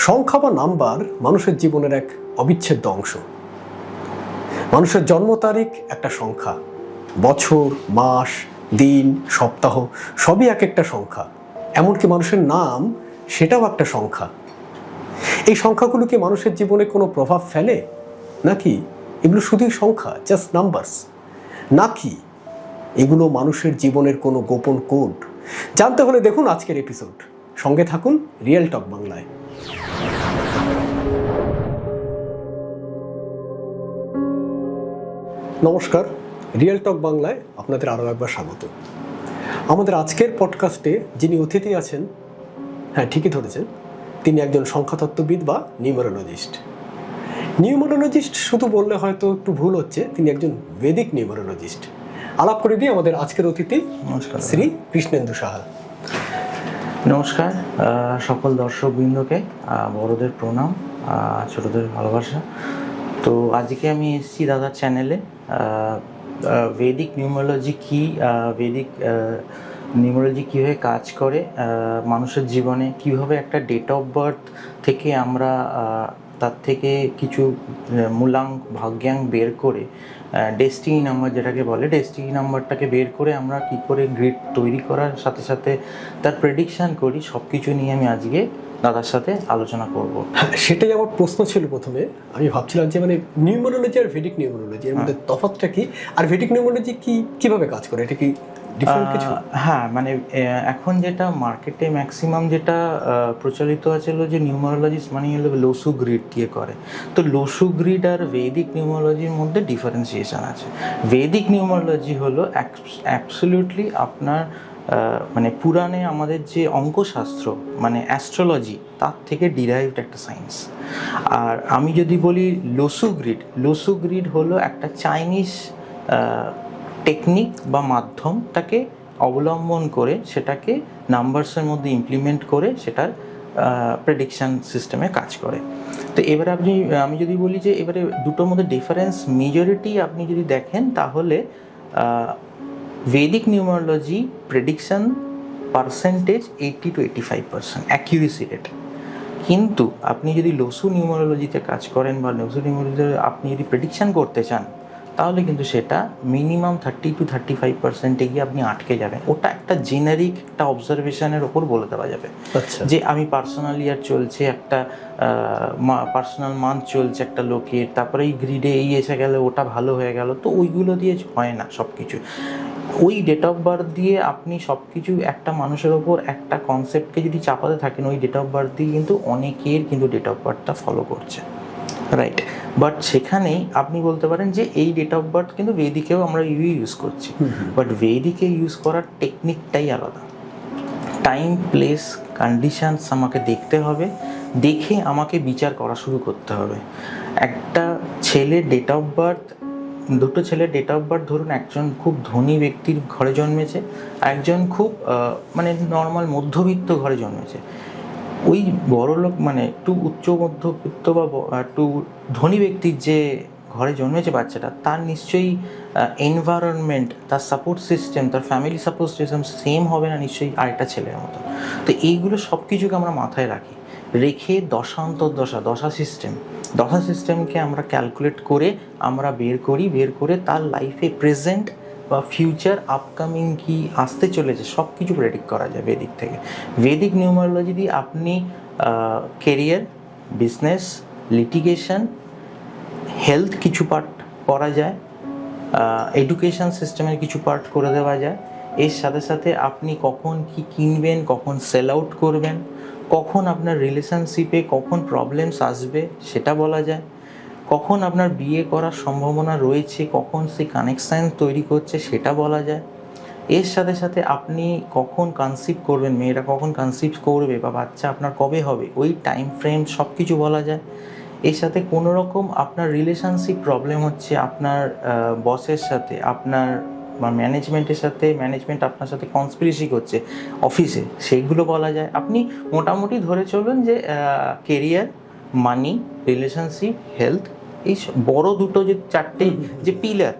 সংখ্যা বা নাম্বার মানুষের জীবনের এক অবিচ্ছেদ্য অংশ। মানুষের জন্ম তারিখ একটা সংখ্যা, বছর, মাস, দিন, সপ্তাহ সবই এক একটা সংখ্যা। এমনকি মানুষের নাম সেটাও একটা সংখ্যা। এই সংখ্যাগুলো কি মানুষের জীবনে কোনো প্রভাব ফেলে, নাকি এগুলো শুধুই সংখ্যা, জাস্ট নাম্বারস, নাকি এগুলো মানুষের জীবনের কোনো গোপন কোড? জানতে হলে দেখুন আজকের এপিসোড। সঙ্গে থাকুন রিয়েল টক বাংলায়। নমস্কার, রিয়েল টক বাংলায় আপনাদের আরও একবার স্বাগত। আমাদের আজকের পডকাস্টে যিনি অতিথি আছেন, হ্যাঁ ঠিকই ধরেছেন, তিনি একজন সংখ্যাতত্ত্ববিদ বা নিউমেরোলজিস্ট। নিউমেরোলজিস্ট শুধু বললে হয়তো একটু ভুল হচ্ছে, তিনি একজন বৈদিক নিউমেরোলজিস্ট। আলাপ করে দিয়ে আমাদের আজকের অতিথি নমস্কার শ্রী কৃষ্ণেন্দু সাহা। নমস্কার সকল দর্শকবৃন্দকে, বড়দের প্রণাম, ছোটদের ভালোবাসা। তো আজকে আমি এসেছি দাদার চ্যানেলে। বৈদিক নিউমেরোলজি কী, বৈদিক নিউমেরোলজি কীভাবে কাজ করে মানুষের জীবনে, কীভাবে একটা ডেট অফ বার্থ থেকে আমরা তার থেকে কিছু মূলাঙ্ক ভাগ্যাঙ্ক বের করে ডেস্টিনি নাম্বার যেটাকে বলে, ডেস্টিনি নাম্বারটাকে বের করে আমরা কী করে গ্রিড তৈরি করার সাথে সাথে তার প্রেডিকশান করি, সব কিছু নিয়ে আমি আজকে দাদার সাথে আলোচনা করব। সেটাই আমার প্রশ্ন ছিল প্রথমে। আমি ভাবছিলাম যে মানে নিউমেরোলজি আর ভেদিক নিউমেরোলজি এর মধ্যে তফাৎটা কি, আর ভেদিক নিউমেরোলজি কিভাবে কাজ করে, এটা কি ডিফারেন্ট কিছু? হ্যাঁ, মানে এখন যেটা মার্কেটে ম্যাক্সিমাম যেটা প্রচলিত আছে হলো যে নিউমেরোলজিস্ট মানে হলো লোসু গ্রিড দিয়ে করে। তো লোসু গ্রিড আর ভেদিক নিউমেরোলজির মধ্যে ডিফারেন্সিয়েশন আছে। ভেদিক নিউমেরোলজি হলো অ্যাবসলিউটলি আপনার মানে পুরাণে আমাদের যে অঙ্কশাস্ত্র মানে অ্যাস্ট্রোলজি, তার থেকে ডিরাইভড একটা সায়েন্স। আর আমি যদি বলি লোসু গ্রিড হলো একটা চাইনিজ টেকনিক বা মাধ্যমটাকে অবলম্বন করে সেটাকে নাম্বারসের মধ্যে ইমপ্লিমেন্ট করে সেটার প্রেডিকশান সিস্টেমে কাজ করে। তো এবারে আমি যদি বলি যে এবারে দুটোর মধ্যে ডিফারেন্স মেজরিটি আপনি যদি দেখেন, তাহলে Vedic numerology prediction percentage 80 to 85% accuracy rate. কিন্তু আপনি যদি লোসু নিউমেরোলজিতে কাজ করেন বা লোসু নিউমেরোলজিতে আপনি যদি প্রেডিকশান করতে চান, তাহলে কিন্তু সেটা মিনিমাম 30 to 35% গিয়ে আপনি আটকে যাবেন। ওটা একটা জেনারিক একটা অবজারভেশনের ওপর বলে দেওয়া যাবে যে আমি পার্সোনাল ইয়ার চলছে, একটা পার্সোনাল মান্থ চলছে একটা লোকের, তারপরে এই গ্রিডে এই এসে গেলে ওটা ভালো হয়ে গেল। তো ওইগুলো দিয়ে হয় না সব কিছু। ওই ডেট অফ বার্থ দিয়ে আপনি সব কিছু একটা মানুষের ওপর একটা কনসেপ্টকে যদি চাপাতে থাকেন, ওই ডেট অফ বার্থ দিয়ে কিন্তু অনেকের কিন্তু ডেট অফ বার্থটা ফলো করছে, রাইট? বাট সেখানেই আপনি বলতে পারেন যে এই ডেট অফ বার্থ কিন্তু ভেদিকেও আমরা ইউজ করছি, বাট ভেদিকে ইউজ করার টেকনিকটাই আলাদা। টাইম, প্লেস, কন্ডিশনস আমাকে দেখতে হবে, দেখে আমাকে বিচার করা শুরু করতে হবে। একটা ছেলের ডেট অফ বার্থ, দুটো ছেলের ডেট অফ বার্থ, ধরুন একজন খুব ধনী ব্যক্তির ঘরে জন্মেছে, একজন খুব মানে নর্মাল মধ্যবিত্ত ঘরে জন্মেছে। ওই বড়লোক মানে একটু উচ্চ মধ্যবিত্ত বা একটু ধনী ব্যক্তির যে ঘরে জন্মেছে বাচ্চাটা, তার নিশ্চয়ই এনভায়রনমেন্ট, তার সাপোর্ট সিস্টেম, তার ফ্যামিলি সাপোর্ট সিস্টেম সেম হবে না নিশ্চয়ই আরেকটা ছেলের মতো। তো এইগুলো সব কিছুকে আমরা মাথায় রেখে দশা সিস্টেমকে আমরা ক্যালকুলেট করে আমরা বের করে তার লাইফে প্রেজেন্ট বা ফিউচার আপকামিং কি আসতে চলেছে সব কিছু প্রেডিক্ট করা যায় ভেদিক থেকে। ভেদিক নিউমেরোলজি দিয়ে আপনি কেরিয়ার, বিজনেস, লিটিগেশন, হেলথ কিছু পার্ট করা যায়, এডুকেশন সিস্টেমের কিছু পার্ট করে দেওয়া যায়। এর সাথে সাথে আপনি কখন কি কিনবেন, কখন সেল আউট করবেন, কখন আপনার রিলেশনশিপে কখন প্রবলেমস আসবে সেটা বলা যায়, কখন আপনার বিয়ে করার সম্ভাবনা রয়েছে, কখন সেই কানেকশান তৈরি করছে সেটা বলা যায়। এর সাথে সাথে আপনি কখন কনসিভ করবেন, মেয়েরা কখন কনসিভ করবে বা বাচ্চা আপনার কবে হবে, ওই টাইম ফ্রেম সব কিছু বলা যায়। এর সাথে কোনো রকম আপনার রিলেশনশিপ প্রবলেম হচ্ছে আপনার বসের সাথে, আপনার বা ম্যানেজমেন্টের সাথে, ম্যানেজমেন্ট আপনার সাথে কনস্পিরেসি করছে অফিসে, সেইগুলো বলা যায়। আপনি মোটামুটি ধরে চলুন যে কেরিয়ার, মানি, রিলেশনশিপ, হেলথ, এই বড় দুটো যে চারটে যে পিলার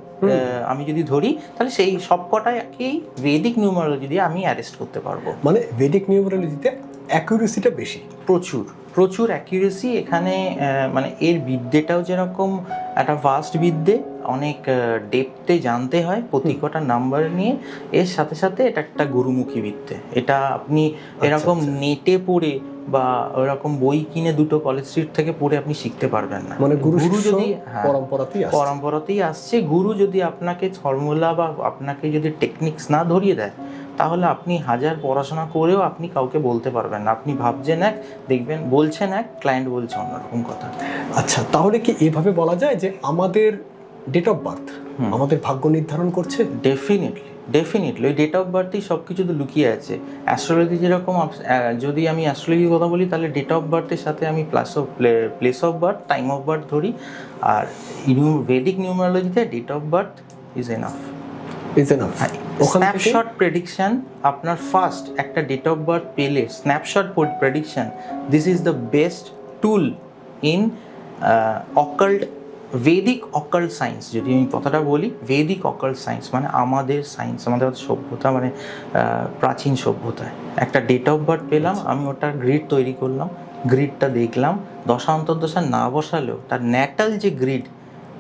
আমি যদি ধরি, তাহলে সেই সবকটাকেই ভেদিক নিউমেরোলজি দিয়ে আমি অ্যারেস্ট করতে পারবো। মানে ভেদিক নিউমেরোলজিতে অ্যাকুরেসিটা বেশি, প্রচুর প্রচুর অ্যাকিউরেসি এখানে, মানে এর বিদ্যেটাও যেরকম একটা ভাস্ট বিদ্যে, অনেক ডেপথে জানতে হয় প্রতি কটা নাম্বার নিয়ে, এর সাথে সাথে এটা একটা গুরুমুখী বিদ্যে। এটা আপনি এরকম নেটে পড়ে বা ওরকম বই কিনে দুটো কলেজ স্ট্রিট থেকে পড়ে আপনি শিখতে পারবেন না। মানে গুরু যদি পরম্পরাতেই আসছে, গুরু যদি আপনাকে ফর্মুলা বা আপনাকে যদি টেকনিক্স না ধরিয়ে দেয়, তাহলে আপনি হাজার পড়াশোনা করেও আপনি কাউকে বলতে পারবেন না। আপনি ভাবছেন এক, দেখবেন বলছেন এক, ক্লায়েন্ট বলছে অন্যরকম কথা। আচ্ছা, তাহলে কি এভাবে বলা যায় যে আমাদের ডেট অফ বার্থ আমাদের ভাগ্য নির্ধারণ করছে? ডেফিনেটলি ওই ডেট অফ বার্থেই সব কিছু তো লুকিয়ে আছে। অ্যাস্ট্রোলজি যেরকম, যদি আমি অ্যাস্ট্রোলজির কথা বলি তাহলে ডেট অফ বার্থের সাথে আমি place of birth, time of birth ধরি। আর ভেদিক নিউমারোলজিতে date of birth is enough. Snapshot prediction, আপনার ফার্স্ট একটা ডেট অফ বার্থ পেলে snapshot prediction, this is the best tool in occult, Vedic occult science. যদি আমি কথাটা বলি, ভেদিক অকাল্ট সায়েন্স মানে আমাদের সায়েন্স, আমাদের সভ্যতা, মানে প্রাচীন সভ্যতায় একটা ডেট অফ বার্থ পেলাম, আমি ওটার গ্রিড তৈরি করলাম, গ্রিডটা দেখলাম, দশা অন্তর্দশা না বসালেও তার ন্যাটাল যে গ্রিড,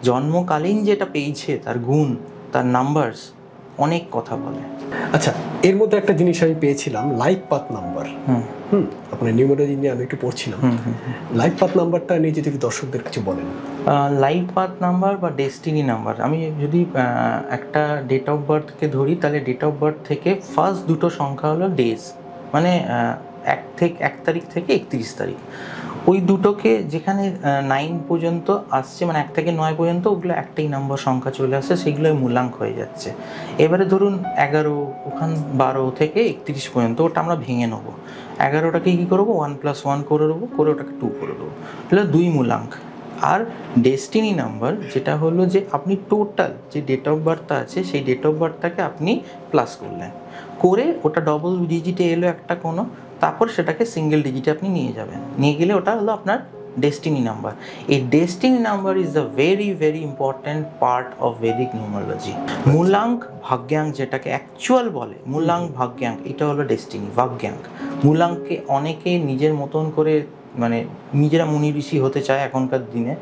জন্মকালীন যেটা পেয়েছে, তার গুণ, তার নাম্বারস অনেক কথা বলে। আচ্ছা, এর মধ্যে একটা জিনিস আমি পেয়েছিলাম, লাইফ পাথ নাম্বার। আপনার নিউমারোলজি নিয়ে আমি একটু পড়ছিলাম, লাইফ পাথ নাম্বারটা নিয়ে যদি দর্শকদের কিছু বলেন। লাইফ পাথ নাম্বার বা ডেস্টিনি নাম্বার, আমি যদি একটা ডেট অফ বার্থকে ধরি, তাহলে ডেট অফ বার্থ থেকে ফার্স্ট দুটো সংখ্যা হলো ডেজ, মানে 1 তারিখ থেকে 31 তারিখ। ওই দুটোকে যেখানে 9 পর্যন্ত আসছে, মানে 1 থেকে 9 পর্যন্ত, ওগুলো একটাই নাম্বার সংখ্যা চলে আসছে, সেগুলো মূলাঙ্ক হয়ে যাচ্ছে। এবারে ধরুন 11, ওখান 12 থেকে 31 পর্যন্ত, ওটা আমরা ভেঙে নেবো। 11টাকে কী করবো, 1+1 করে দেবো, করে ওটাকে 2 করে দেবো, তাহলে 2 মূলাঙ্ক। আর ডেস্টিনি নাম্বার যেটা হলো যে আপনি টোটাল যে ডেট অফ বার্থটা আছে, সেই ডেট অফ বার্থটাকে আপনি প্লাস করলেন, করে ওটা ডবল ডিজিটে এলো একটা কোনো, তারপর সেটাকে সিঙ্গেল ডিজিটে আপনি নিয়ে যাবেন, নিয়ে গেলে ওটা হলো আপনার ডেস্টিনি নাম্বার। এই destiny number is the very very important part of Vedic numerology. মূলাঙ্ক ভাগ্যাঙ্ক যেটাকে অ্যাকচুয়াল বলে, মূলাঙ্ক ভাগ্যাঙ্ক, এটা হলো ডেস্টিনি ভাগ্যাঙ্ক। মূলাঙ্ককে অনেকে নিজের মতন করে, মানে নিজেরা মুনি ঋষি হতে চায় এখনকার দিনে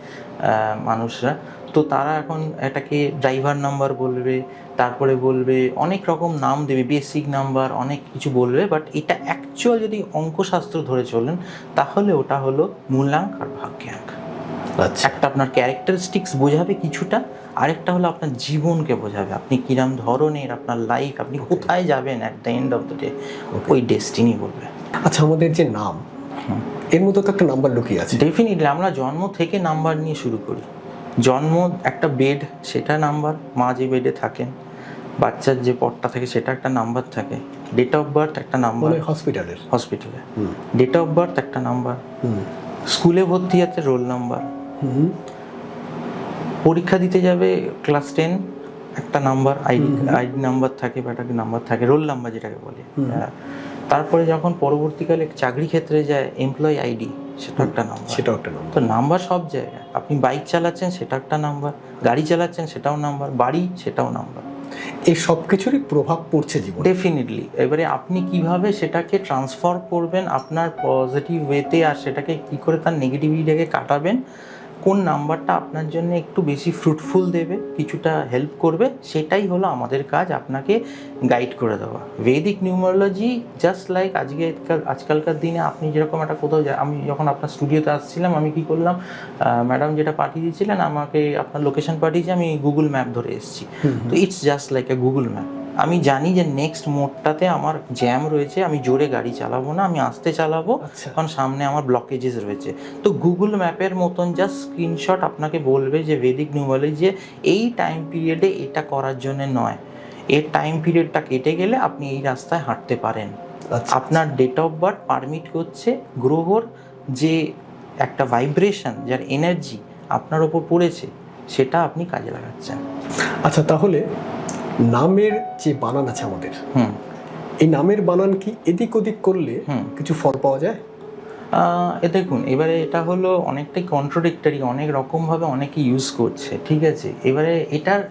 মানুষরা, তো তারা এখন এটাকে ড্রাইভার নাম্বার বলবে, তারপরে বলবে অনেক রকম নাম দেবে, বেসিক নাম্বার, অনেক কিছু বলবে, বাট এটা অ্যাকচুয়াল যদি অঙ্কশাস্ত্র ধরে চলেন তাহলে ওটা হলো মূলাঙ্ক আর ভাগ্যাঙ্ক। আচ্ছা, একটা আপনার ক্যারেক্টারিস্টিক্স বোঝাবে কিছুটা, আরেকটা হলো আপনার জীবনকে বোঝাবে, আপনি কিরম ধরনের, আপনার লাইফ, আপনি কোথায় যাবেন at the end of the day, ওই ডেস্টিনি বলবে। আচ্ছা, আমাদের যে নাম, এর মধ্যে তো একটা নাম্বার লুকিয়ে আছে। ডেফিনেটলি আমরা জন্ম থেকে নাম্বার নিয়ে শুরু করি। জন্ম একটা বেড, সেটা নাম্বার, মা যে বেডে থাকেন, বাচ্চার যে পটটা থাকে সেটা একটা নাম্বার থাকে, ডেট অফ বার্থ একটা নাম্বার, হসপিটালে ডেট অফ বার্থ একটা নাম্বার, স্কুলে ভর্তি আছে রোল নাম্বার, পরীক্ষা দিতে যাবে ক্লাস 10 একটা নাম্বার, আইডি নাম্বার থাকে বা একটা নাম্বার থাকে, রোল নাম্বার যেটাকে বলে। তারপরে যখন পরবর্তীকালে চাকরি ক্ষেত্রে যায়, এমপ্লয়ি আইডি, সেটা একটা নাম্বার, তো নাম্বার সব জায়গায়। আপনি বাইক চালাচ্ছেন, সেটা একটা নাম্বার, গাড়ি চালাচ্ছেন, সেটাও নাম্বার, বাড়ি, সেটাও নাম্বার। এই সব কিছুরই প্রভাব পড়ছে জীবনে, ডেফিনেটলি। এবারে আপনি কিভাবে সেটাকে ট্রান্সফার করবেন আপনার পজিটিভ ওয়েতে, আর সেটাকে কি করে তার নেগেটিভিটিটাকে কাটাবেন, কোন নাম্বারটা আপনার জন্য একটু বেশি ফ্রুটফুল দেবে, কিছুটা হেল্প করবে, সেটাই হলো আমাদের কাজ, আপনাকে গাইড করে দেওয়া। ভেদিক নিউমারোলজি জাস্ট লাইক আজকালকার দিনে আপনি যেরকম একটা কোথাও আমি যখন আপনার স্টুডিওতে আসছিলাম, আমি কি করলাম, ম্যাডাম যেটা পাঠিয়ে দিয়েছিলেন আমাকে, আপনার লোকেশন পাঠিয়েছি, আমি গুগল ম্যাপ ধরে এসেছি, তো it's just like a Google map. আমি জানি যে নেক্সট মোড়টাতে আমার জ্যাম রয়েছে, আমি জোরে গাড়ি চালাবো না, আমি আস্তে চালাবো, কারণ সামনে আমার ব্লকেজেস রয়েছে। তো গুগল ম্যাপের মতন জাস্ট স্ক্রিনশট আপনাকে বলবে যে ভেদিক নিউমারোলজি যে এই টাইম পিরিয়ডে এটা করার জন্য নয়, এর টাইম পিরিয়ডটা কেটে গেলে আপনি এই রাস্তায় হাঁটতে পারেন। আপনার ডেট অফ বার্থ পারমিট করছে, গ্রহর যে একটা ভাইব্রেশন, যার এনার্জি আপনার ওপর পড়েছে, সেটা আপনি কাজে লাগাচ্ছেন। আচ্ছা, তাহলে নামের যে বানান আছে আমাদের, এই নামের বানান কি এদিক ওদিক করলে কিছু ফল পাওয়া যায়? দেখুন, এবারে এটা হলো অনেকটাই কন্ট্রাডিক্টরি, অনেক রকমভাবে অনেকে ইউজ করছে, ঠিক আছে। এবারে এটার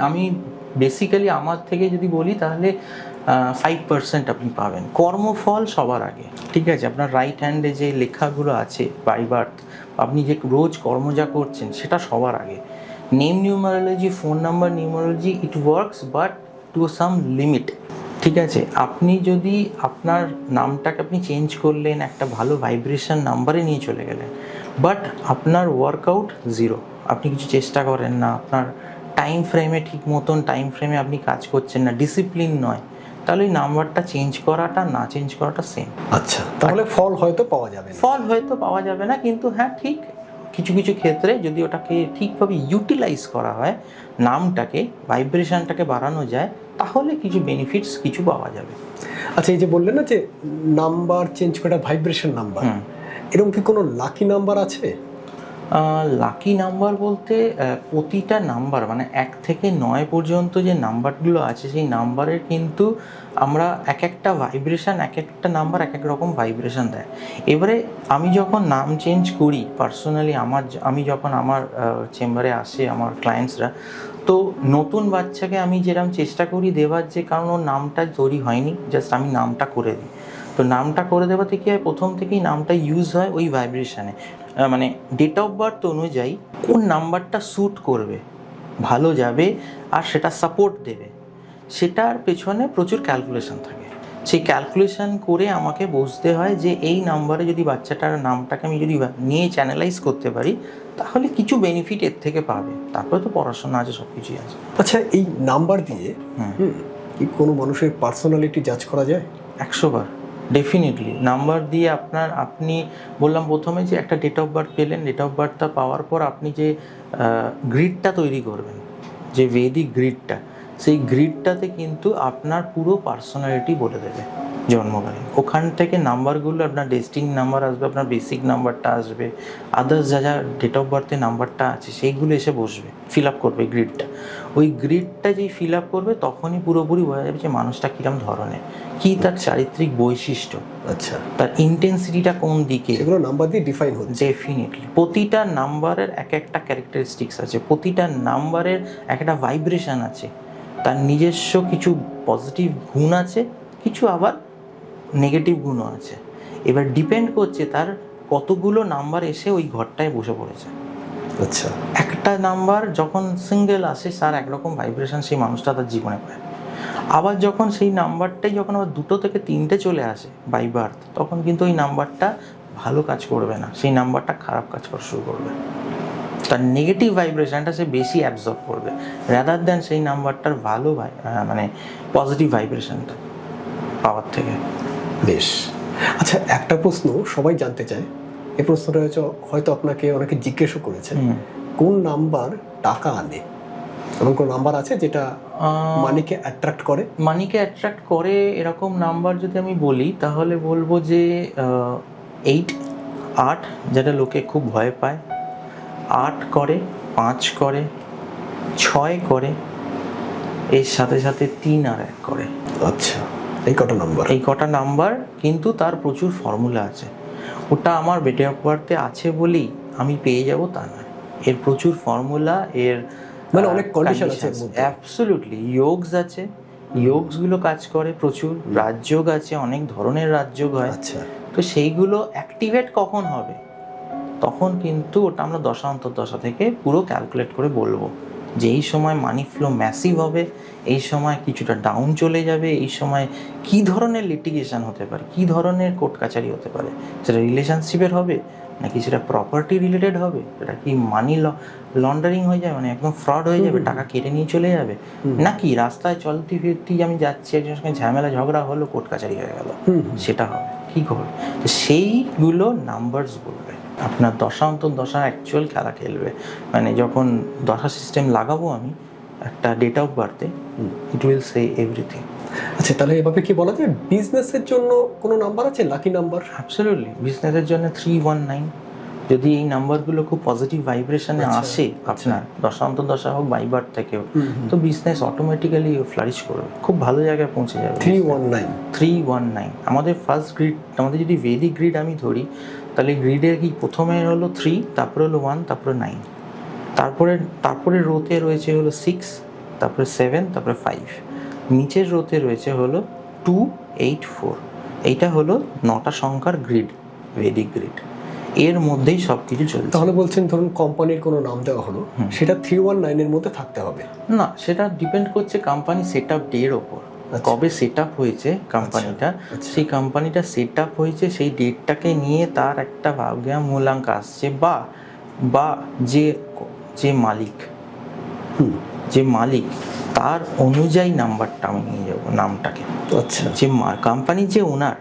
আমি বেসিক্যালি আমার থেকে যদি বলি, তাহলে 5% আপনি পাবেন। কর্মফল সবার আগে, ঠিক আছে? আপনার রাইট হ্যান্ডে যে লেখাগুলো আছে বাই বার্থ, আপনি যে রোজ কর্ম যা করছেন সেটা সবার আগে। Name numerology, phone number numerology, it works but to some limit, ঠিক আছে? আপনি যদি আপনার নামটাকে আপনি চেঞ্জ করলেন, একটা ভালো ভাইব্রেশন নাম্বারে নিয়ে চলে গেলেন, বাট আপনার ওয়ার্কআউট জিরো, আপনি কিছু চেষ্টা করেন না, আপনার টাইম ফ্রেমে ঠিক মতন টাইম ফ্রেমে আপনি কাজ করছেন না, ডিসিপ্লিন নয়, তাহলে ওই নাম্বারটা চেঞ্জ করাটা না চেঞ্জ করাটা সেম। আচ্ছা, তাহলে ফল হয়তো পাওয়া যাবে না। ফল হয়তো পাওয়া যাবে না, কিন্তু হ্যাঁ ঠিক কিছু কিছু ক্ষেত্রে যদি ওটাকে ঠিকভাবে ইউটিলাইজ করা হয়, নামটাকে ভাইব্রেশনটাকে বাড়ানো যায়, তাহলে কিছু বেনিফিটস কিছু পাওয়া যাবে। আচ্ছা, এই যে বললেন না যে নাম্বার চেঞ্জ করা ভাইব্রেশন নাম্বার, এরকম কি কোনো লাকি নাম্বার আছে? লাকি নাম্বার বলতে প্রতিটা নাম্বার মানে 1 থেকে 9 পর্যন্ত যে নাম্বারগুলো আছে সেই নাম্বারের কিন্তু আমরা এক একটা ভাইব্রেশন, এক একটা নাম্বার এক এক রকম ভাইব্রেশন দেয়। এবারে আমি যখন নাম চেঞ্জ করি পার্সোনালি, আমি যখন আমার চেম্বারে আসে আমার ক্লায়েন্টসরা, তো নতুন বাচ্চাকে আমি যেরকম চেষ্টা করি দেওয়ার, যে কারণ ওর নামটা তৈরি হয়নি, জাস্ট আমি নামটা করে দিই। তো নামটা করে দেওয়াতে কী হয়, প্রথম থেকেই নামটা ইউজ হয় ওই ভাইব্রেশনে, মানে ডেট অফ বার্থ অনুযায়ী কোন নাম্বারটা স্যুট করবে, ভালো যাবে আর সেটা সাপোর্ট দেবে, সেটার পেছনে প্রচুর ক্যালকুলেশন থাকে। সেই ক্যালকুলেশন করে আমাকে বুঝতে হয় যে এই নাম্বারে যদি বাচ্চাটার নামটাকে আমি যদি নিয়ে চ্যানেলাইজ করতে পারি, তাহলে কিছু বেনিফিট এর থেকে পাবে। তারপরে তো পড়াশোনা আছে, সব কিছুই আছে। আচ্ছা, এই নাম্বার দিয়ে কি কোনো মানুষের পার্সোনালিটি জাজ করা যায়? 100 বার ডেফিনেটলি। নাম্বার দিয়ে আপনি বললাম প্রথমে যে একটা ডেট অফ বার্থ পেলেন, ডেট অফ বার্থটা পাওয়ার পর আপনি যে গ্রিডটা তৈরি করবেন, যে ভেদিক গ্রিডটা, সেই গ্রিডটাতে কিন্তু আপনার পুরো পার্সোনালিটি বলে দেবে জন্মকালীন। ওখান থেকে নাম্বারগুলো, আপনার ডেস্টিনি নাম্বার আসবে, আপনার বেসিক নাম্বারটা আসবে, আদার্স যা যা ডেট অফ বার্থে নাম্বারটা আছে সেইগুলো এসে বসবে, ফিল আপ করবে গ্রিডটা। ওই গ্রিডটা যেই ফিল আপ করবে তখনই পুরোপুরি বোঝা যাবে যে মানুষটা কীরকম ধরনের, কী তার চারিত্রিক বৈশিষ্ট্য, আচ্ছা, তার ইন্টেন্সিটিটা কোন দিকে, সেগুলো নাম্বার দিয়ে ডিফাইন হচ্ছে। ডেফিনেটলি প্রতিটা নাম্বারের এক একটা ক্যারেক্টারিস্টিক্স আছে, প্রতিটা নাম্বারের একটা ভাইব্রেশন আছে, তার নিজস্ব কিছু পজিটিভ গুণ আছে, কিছু আবার নেগেটিভ গুণও আছে। এবার ডিপেন্ড করছে তার কতগুলো নাম্বার এসে ওই ঘরটায় বসে পড়েছে। আচ্ছা, একটা নাম্বার যখন সিঙ্গেল আসে তার একরকম ভাইব্রেশন সেই মানুষটা তার জীবনে পায়, আবার যখন সেই নাম্বারটাই যখন আবার 2 থেকে 3টে চলে আসে বাই বার্থ, তখন কিন্তু ওই নাম্বারটা ভালো কাজ করবে না, সেই নাম্বারটা খারাপ কাজ করা শুরু করবে, তার নেগেটিভ ভাইব্রেশনটা সে বেশি অ্যাবজর্ব করবে রাদার দ্যান সেই নাম্বারটার ভালো মানে পজিটিভ ভাইব্রেশনটা পাওয়ার থেকে। বেশ। আচ্ছা, একটা প্রশ্ন সবাই জানতে চায়, এই প্রশ্নটা হয়তো আপনাকে অনেকে জিজ্ঞেসও করেছে, কোন নাম্বার টাকা আনে? এমন কোন নাম্বার আছে যেটা মানিকে অ্যাট্রাক্ট করে? মানিকে অ্যাট্রাক্ট করে এরকম নাম্বার যদি আমি বলি, তাহলে বলবো যে 8 যেটা লোকে খুব ভয় পায়, 8 করে, 5 করে, 6 করে, এর সাথে সাথে 3 আর 1 করে। আচ্ছা, এই কটা নাম্বার কিন্তু তার প্রচুর ফর্মুলা আছে। ওটা আমার ডেট অফ বার্থে আছে বলেই আমি পেয়ে যাব তা নয়, এর প্রচুর ফর্মুলা, এর মানে অনেক কন্ডিশন আছে। অ্যাবসলিউটলি। যোগস আছে, যোগসগুলো কাজ করে প্রচুর, রাজযোগ আছে, অনেক ধরনের রাজযোগ হয়। আচ্ছা, তো সেইগুলো অ্যাক্টিভেট কখন হবে, তখন কিন্তু ওটা আমরা দশা অন্তর্দশা থেকে পুরো ক্যালকুলেট করে বলবো যে এই সময় মানি ফ্লো ম্যাসিভ হবে, এই সময় কিছুটা ডাউন চলে যাবে, এই সময় কী ধরনের লিটিগেশন হতে পারে, কী ধরনের কোর্ট কাচারি হতে পারে, সেটা রিলেশনশিপের হবে নাকি সেটা প্রপার্টি রিলেটেড হবে, সেটা কি মানি লন্ডারিং হয়ে যাবে, মানে একদম ফ্রড হয়ে যাবে, টাকা কেটে নিয়ে চলে যাবে, নাকি রাস্তায় চলতে ফিরতেই আমি যাচ্ছি একজনের সঙ্গে ঝামেলা ঝগড়া হলো, কোর্ট কাচারি হয়ে গেল, সেটা হবে, কী করবে? তো সেইগুলো নাম্বারস বলবে, আপনার দশা অন্তর্দশা অ্যাকচুয়াল খেলা খেলবে। মানে যখন দশা সিস্টেম লাগাবো আমি একটা ডেট অফ বার্থে, ইট উইল সে এভরিথিং। আচ্ছা, তাহলে এভাবে কি বলা যায় বিজনেসের জন্য কোনো নাম্বার আছে, লাকি নাম্বার? অ্যাবসলিউটলি। বিজনেসের জন্য 319, যদি এই নাম্বারগুলো খুব পজিটিভ ভাইব্রেশনে আসে আপনার দশা অন্তর্দশা হোক বাই বার্থ থেকেও, তো বিজনেস অটোমেটিক্যালি ফ্লারিশ করবে, খুব ভালো জায়গায় পৌঁছে যাবে। 319 আমাদের ফার্স্ট গ্রিড। আমাদের যদি ভেদিক গ্রিড আমি ধরি, তাহলে গ্রিডের কি প্রথমে হলো 3, তারপরে হলো 1, তারপরে 9, তারপরে রোতে রয়েছে হলো 6, তারপরে 7, তারপরে 5, নিচের রোতে রয়েছে হলো 284, এইটা হলো 9টা সংখ্যার গ্রিড, ভেদিক গ্রিড, এর মধ্যেই সব কিছু চলছে। তাহলে বলছেন ধরুন কোম্পানির কোনো নাম দেওয়া হলো, সেটা 319 এর মধ্যে থাকতে হবে? না, সেটা ডিপেন্ড করছে কোম্পানি সেট আপ ডে এর ওপর, কবে সেট আপ হয়েছে কোম্পানিটা, সেই কোম্পানিটা সেট আপ হয়েছে সেই ডেটটাকে নিয়ে তার একটা ভাগ্য মূল্যাঙ্ক আসছে, বা যে মালিক, যে মালিক তার অনুযায়ী নাম্বারটা আমি নিয়ে যাবো, নামটাকে। আচ্ছা, যে কোম্পানির যে ওনার,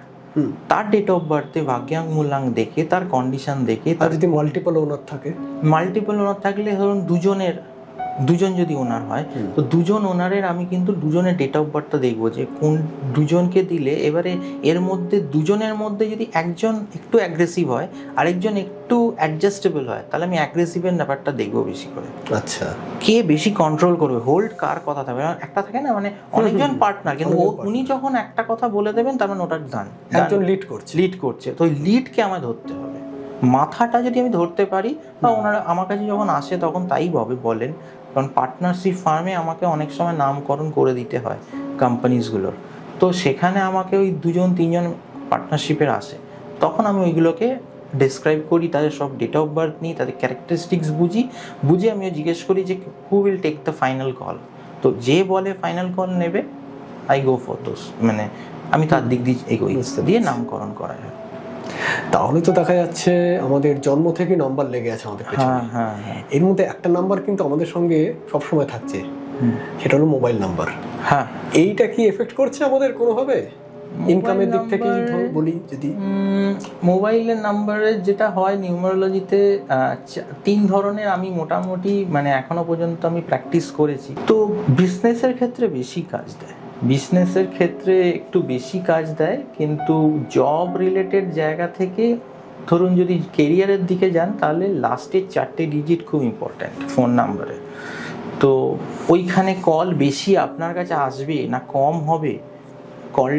তার ডেট অফ বার্থে ভাগ্যাঙ্ক মূল্যাঙ্ক দেখে, তার কন্ডিশন দেখে, আর যদি মাল্টিপল ওনার থাকে, মাল্টিপল ওনার থাকলে ধরুন দুজন যদি ওনার হয়, তো দুজন ওনারের আমি কিন্তু দুজনের ডেট অফ বার্থটা দেখবো যে কোন দুজনকে দিলে, এবারে এর মধ্যে দুজনের মধ্যে যদি একজন একটু অ্যাগ্রেসিভ হয়, আরেকজন একটু অ্যাডজাস্টেবল হয়, তাহলে আমি অ্যাগ্রেসিভের ব্যাপারটা দেখবো বেশি করে। আচ্ছা, কে বেশি কন্ট্রোল করবে, হোল্ড কার কথা থাকবে, একটা থাকে না মানে অনেকজন পার্টনার, কিন্তু উনি যখন একটা কথা বলে দেবেন তার মানে ওটার ডান, একজন লিড করছে, তো ওই লিডকে আমায় ধরতে হবে। মাথাটা যদি আমি ধরতে পারি, বা ওনারা আমার কাছে যখন আসে তখন তাই বলেন, কারণ পার্টনারশিপ ফার্মে আমাকে অনেক সময় নামকরণ করে দিতে হয় কোম্পানিজগুলোর, তো সেখানে আমাকে ওই 2-3জন পার্টনারশিপের আসে, তখন আমি ওইগুলোকে ডেসক্রাইব করি, তাদের সব ডেট অফ বার্থ নিই, তাদের ক্যারেক্টারিস্টিক্স বুঝে আমিও জিজ্ঞেস করি যে who will take the final call, তো যে বলে ফাইনাল কল নেবে আই গো ফর দোস, মানে আমি তার দিক দিয়ে এগোই, দিয়ে নামকরণ করা হয়। তাহলে তো দেখা যাচ্ছে আমাদের জন্ম থেকে নাম্বার লেগে আছে আমাদের পেছনে। হ্যাঁ, এর মধ্যে একটা নাম্বার কিন্তু আমাদের সঙ্গে সবসময় থাকছে, সেটা হলো মোবাইল নাম্বার। হ্যাঁ, এইটা কি এফেক্ট করছে আমাদের কোনোভাবে ইনকামের দিক থেকে বলি? যদি মোবাইলের নাম্বারের যেটা হয় নিউমারোলজিতে 3 ধরনের আমি মোটামুটি মানে এখনো পর্যন্ত আমি প্র্যাকটিস করেছি। তো বিজনেসের ক্ষেত্রে বেশি কাজ দেয়, বিজনেসের ক্ষেত্রে একটু বেশি কাজ দেয়, কিন্তু জব রিলেটেড জায়গা থেকে ধরুন যদি কেরিয়ারের দিকে যান, তাহলে লাস্টের 4টে ডিজিট খুব ইম্পর্ট্যান্ট ফোন নাম্বারে। তো ওইখানে কল বেশি আপনার কাছে আসবে না কম হবে, কল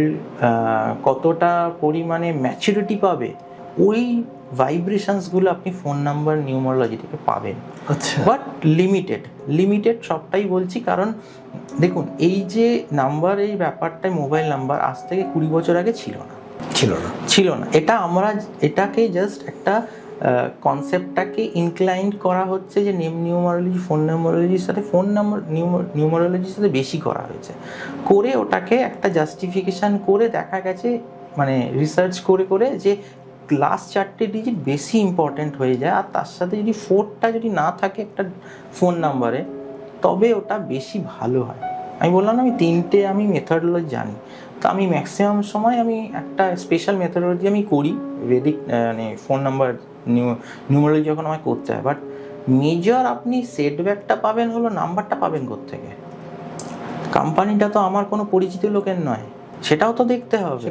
কতটা পরিমাণে ম্যাচুরিটি পাবে, ওই ভাইব্রেশনসগুলো আপনি ফোন নাম্বার নিউমারোলজি থেকে পাবেন। আচ্ছা, বাট লিমিটেড সবটাই বলছি, কারণ দেখুন এই যে নাম্বার, এই ব্যাপারটাই মোবাইল নাম্বার আজ থেকে 20 বছর আগে ছিল না। এটাকে জাস্ট একটা কনসেপ্টটাকে ইনক্লাইন করা হচ্ছে যে নিউমারোলজি ফোন নিউমারোলজির সাথে নিউমারোলজির সাথে বেশি করা হয়েছে, করে ওটাকে একটা জাস্টিফিকেশান করে দেখা গেছে, মানে রিসার্চ করে যে লাস্ট 4টে ডিজিট বেশি ইম্পর্ট্যান্ট হয়ে যায়, আর তার সাথে যদি 4টা যদি না থাকে একটা ফোন নাম্বারে, তবে ওটা বেশি ভালো হয়। আমি বললাম না আমি 3টে আমি মেথডোলজি জানি, তো আমি ম্যাক্সিমাম সময় আমি একটা স্পেশাল মেথডোলজি আমি করি, ভেদিক মানে ফোন নাম্বার নিউমারোলজি যখন আমায় করতে হয়। বাট মেজর আপনি সেটব্যাকটা পাবেন হলো নাম্বারটা পাবেন কোত্থেকে, কোম্পানিটা তো আমার কোনো পরিচিত লোকের নয়, সেটাও তো দেখতে হবে।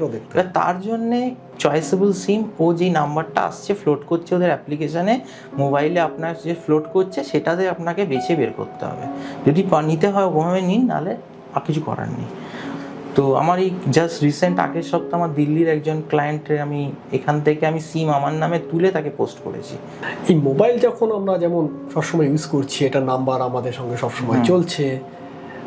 তার জন্যে চয়েসেবল সিম, ও যেই নাম্বারটা আসছে ফ্লোট করছে ওদের অ্যাপ্লিকেশানে, মোবাইলে আপনার যে ফ্লোট করছে সেটাতে আপনাকে বেছে বের করতে হবে, যদি নিতে হয় ওভাবে নিন, নাহলে আর কিছু করার নেই। তো আমার এই জাস্ট রিসেন্ট আগের সপ্তাহে আমার দিল্লির একজন ক্লায়েন্টের আমি এখান থেকে আমি সিম আমার নামে তুলে তাকে পোস্ট করেছি। এই মোবাইল যখন আমরা যেমন সবসময় ইউজ করছি, এটা নাম্বার আমাদের সঙ্গে সবসময় চলছে,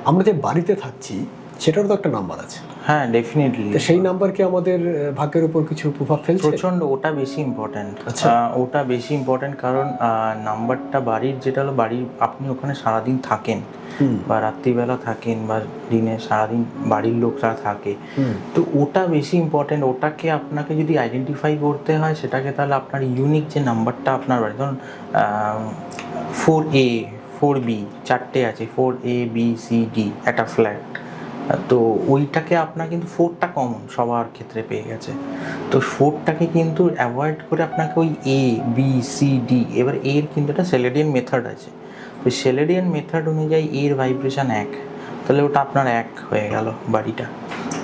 আমরা যে বাড়িতে থাকছি সেটারও তো একটা নাম্বার আছে। হ্যাঁ, ডেফিনেটলি। সেই নাম্বার কি আমাদের ভাগ্যের উপর কিছু প্রভাব ফেলছে? প্রচণ্ড, ওটা বেশি ইম্পর্ট্যান্ট। ওটা বেশি ইম্পর্ট্যান্ট, কারণ নাম্বারটা বাড়ির, যেটা হলো বাড়ির, আপনি ওখানে সারাদিন থাকেন বা রাত্রিবেলা থাকেন বা দিনে সারাদিন বাড়ির লোকরা থাকে, তো ওটা বেশি ইম্পর্ট্যান্ট। ওটাকে আপনাকে যদি আইডেন্টিফাই করতে হয় সেটাকে, তাহলে আপনার ইউনিক যে নাম্বারটা আপনার বাড়ি, ধরুন 4A 4B 4টে আছে, 4A B C D একটা ফ্ল্যাট, তো ওইটাকে আপনার কিন্তু 4টা কমন সবার ক্ষেত্রে পেয়ে গেছে, তো 4টাকে কিন্তু অ্যাভয়েড করে আপনাকে ওই A B C D, এবার এর কিন্তু একটা সেলেডিয়ান মেথড আছে, ওই সেলেডিয়ান মেথড অনুযায়ী এর ভাইব্রেশন 1, তাহলে ওটা আপনার 1 হয়ে গেল বাড়িটা।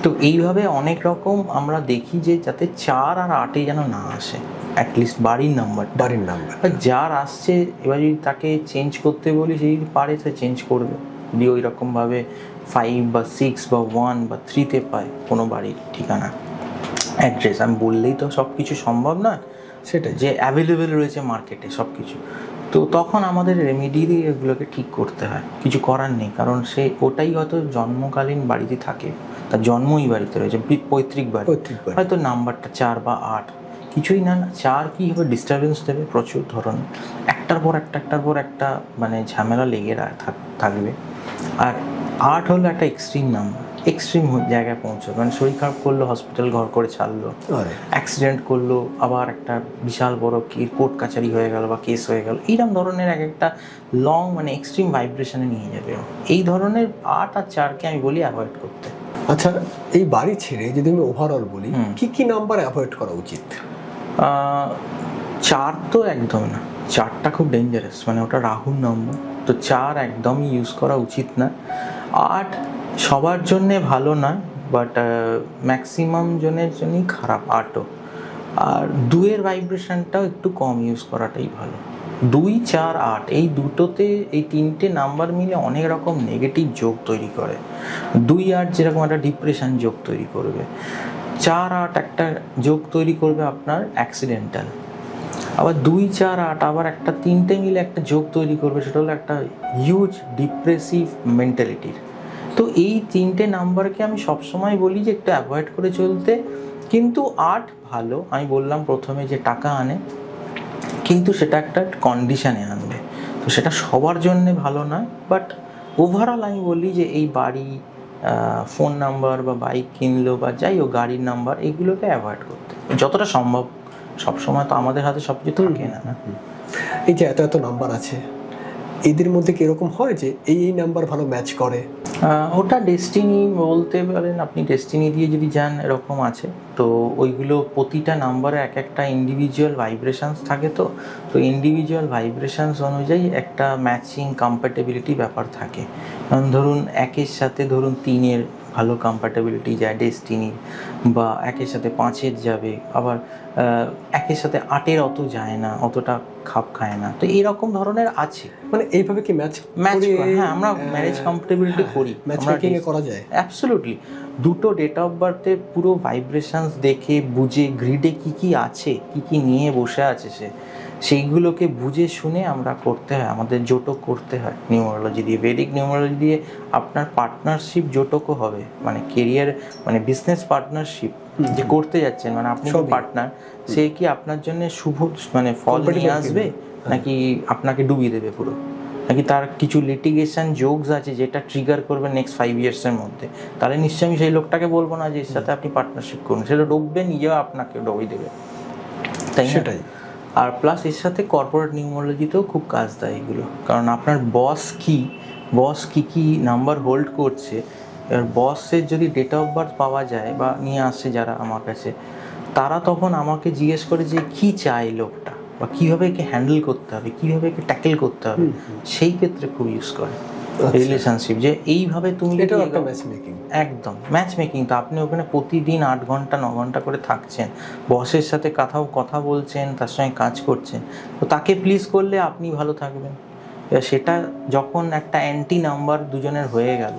তো এইভাবে অনেক রকম আমরা দেখি যে যাতে 4 আর 8 যেন না আসে, অ্যাটলিস্ট বাড়ির নাম্বার। যার আসছে, এবার যদি তাকে চেঞ্জ করতে বলি, সে যদি পারে সে চেঞ্জ করবে, যদি ওই রকমভাবে 5 বা 6 বা 1 বা 3তে পায় কোনো বাড়ির ঠিকানা অ্যাড্রেস। আমি বললেই তো সব কিছু সম্ভব না, সেটা যে অ্যাভেলেবেল রয়েছে মার্কেটে সব কিছু, তো তখন আমাদের রেমেডি দিয়ে এগুলোকে ঠিক করতে হয়, কিছু করার নেই, কারণ সে ওটাই হয়তো জন্মকালীন বাড়িতে থাকে, তার জন্মই বাড়িতে রয়েছে, পৈতৃক বাড়ি, হয়তো নাম্বারটা 4 বা 8, কিছুই না 4 কী হবে ডিস্টারবেন্স দেবে প্রচুর ধরনের, একটার পর একটা মানে ঝামেলা লেগে থাকবে। আর 8 হলো একটা এক্সট্রিম নাম্বার, এক্সট্রিম জায়গায় পৌঁছবে, মানে শরীর খারাপ করলো হসপিটাল ঘর করে ছাড়লো, অ্যাক্সিডেন্ট করলো আবার একটা বিশাল বড় কোর্ট কাচারি হয়ে গেল বা কেস হয়ে গেল, এইরকম ধরনের এক একটা লং মানে এক্সট্রিম ভাইব্রেশনে নিয়ে যাবে। এই ধরনের 8 আর 4কে আমি বলি অ্যাভয়েড করতে। আচ্ছা, এই বাড়ি ছেড়ে যদি আমি ওভারঅল বলি কি কি নাম্বার অ্যাভয়েড করা উচিত? 4 তো একদম না, 4টা খুব ডেঞ্জারাস, মানে ওটা রাহুর নম্বর, তো 4 একদমই ইউজ করা উচিত না। 8 সবার জন্যে ভালো না, বাট ম্যাক্সিমাম জনের জন্যই খারাপ 8ও। আর 2-এর ভাইব্রেশনটাও একটু কম ইউজ করাটাই ভালো। 2, 4, 8 এই দুটোতে, এই 3টে নাম্বার মিলে অনেক রকম নেগেটিভ যোগ তৈরি করে। 2, 8 যেরকম একটা ডিপ্রেশন যোগ তৈরি করবে, 4, 8 একটা যোগ তৈরি করবে আপনার অ্যাক্সিডেন্টাল, আবার 2, 4, 8 আবার একটা 3টে মিলে একটা যোগ তৈরি করবে, সেটা হলো একটা হিউজ ডিপ্রেসিভ মেন্টালিটির। তো এই 3টে নাম্বারকে আমি সবসময় বলি যে একটু অ্যাভয়েড করে চলতে। কিন্তু 8 ভালো, আমি বললাম প্রথমে যে টাকা আনে, কিন্তু সেটা একটা কন্ডিশনে আনবে, তো সেটা সবার জন্যে ভালো নয়। বাট ওভারঅল আমি বলি যে এই বাড়ি, ফোন নাম্বার বা বাইক কিনলো বা যাই হোক গাড়ির নাম্বার, এগুলোকে অ্যাভয়েড করতে যতটা সম্ভব। সবসময় তো আমাদের হাতে সব কিছু থাকে না। এই যে এত এত নাম্বার আছে, এদের মধ্যে কিরকম হয় যে এই নাম্বার ভালো ম্যাচ করে? ওটা ডেস্টিনি বলতে পারেন আপনি, ডেস্টিনি দিয়ে যদি যান এরকম আছে। তো ওইগুলো প্রতিটা নাম্বারে এক একটা ইন্ডিভিজুয়াল ভাইব্রেশনস থাকে, তো ইন্ডিভিজুয়াল ভাইব্রেশনস অনুযায়ী একটা ম্যাচিং কম্প্যাটেবিলিটি ব্যাপার থাকে। ধরুন 1-এর সাথে ধরুন 3-এর ভালো কম্প্যাটেবিলিটি যায় ডেস্টিনির, বা 1-এর সাথে 5-এর যাবে, আবার 1-এর সাথে 8-এর অত যায় না, অতটা খাপ খায় না। তো এইরকম ধরনের আছে, মানে এইভাবে কি ম্যাচ করে? হ্যাঁ, আমরা ম্যারেজ কম্প্যাটেবিলিটি করি, ম্যাচিং করা যায় অ্যাবসলিউটলি। দুটো ডেট অফ বার্থে পুরো ভাইব্রেশনস দেখে বুঝে, গ্রিডে কি কি আছে, কি কি নিয়ে বসে আছে সে, সেইগুলোকে বুঝে শুনে আমরা করতে হয়, আমাদের জোটক করতে হয় নিউমারোলজি দিয়ে, বেদিক নিউমারোলজি দিয়ে। আপনার পার্টনারশিপ জোটকও হবে, মানে কেরিয়ার, মানে বিজনেস পার্টনারশিপ যে করতে যাচ্ছেন, মানে আপনি তো পার্টনার, সে কি আপনার জন্য শুভ মানে ফল নিয়ে আসবে, নাকি আপনাকে ডুবিয়ে দেবে পুরো, নাকি তার কিছু লিটিগেশন জোকস আছে যেটা ট্রিগার করবে নেক্সট 5 ইয়ার্সের মধ্যে, তাহলে নিশ্চয়ই আমি সেই লোকটাকে বলবো না যে এর সাথে আপনি পার্টনারশিপ করুন, সেটা ডুববে, নিজেও আপনাকে ডুবিয়ে দেবে, তাই না? আর প্লাস এর সাথে কর্পোরেট নিউমারোলজিতেও খুব কাজ দেয় এগুলো, কারণ আপনার বস কি নাম্বার হোল্ড করছে, এবার বসের যদি ডেট অফ বার্থ পাওয়া যায় বা নিয়ে আসে যারা আমার কাছে, তারা তখন আমাকে জিজ্ঞেস করে যে কি চায় লোকটা, বা কীভাবে একে হ্যান্ডেল করতে হবে, কীভাবে একে ট্যাকেল করতে হবে, সেই ক্ষেত্রে খুব ইউজ করে রিলেশনশিপ, যে এইভাবে তুমি একদম ম্যাচ মেকিং। তো আপনি ওখানে প্রতিদিন 8 ঘন্টা 9 ঘন্টা করে থাকছেন, বসের সাথে কথা বলছেন, তার সঙ্গে কাজ করছেন, তো তাকে প্লিজ করলে আপনি ভালো থাকবেন। সেটা যখন একটা অ্যান্টি নাম্বার দুজনের হয়ে গেল,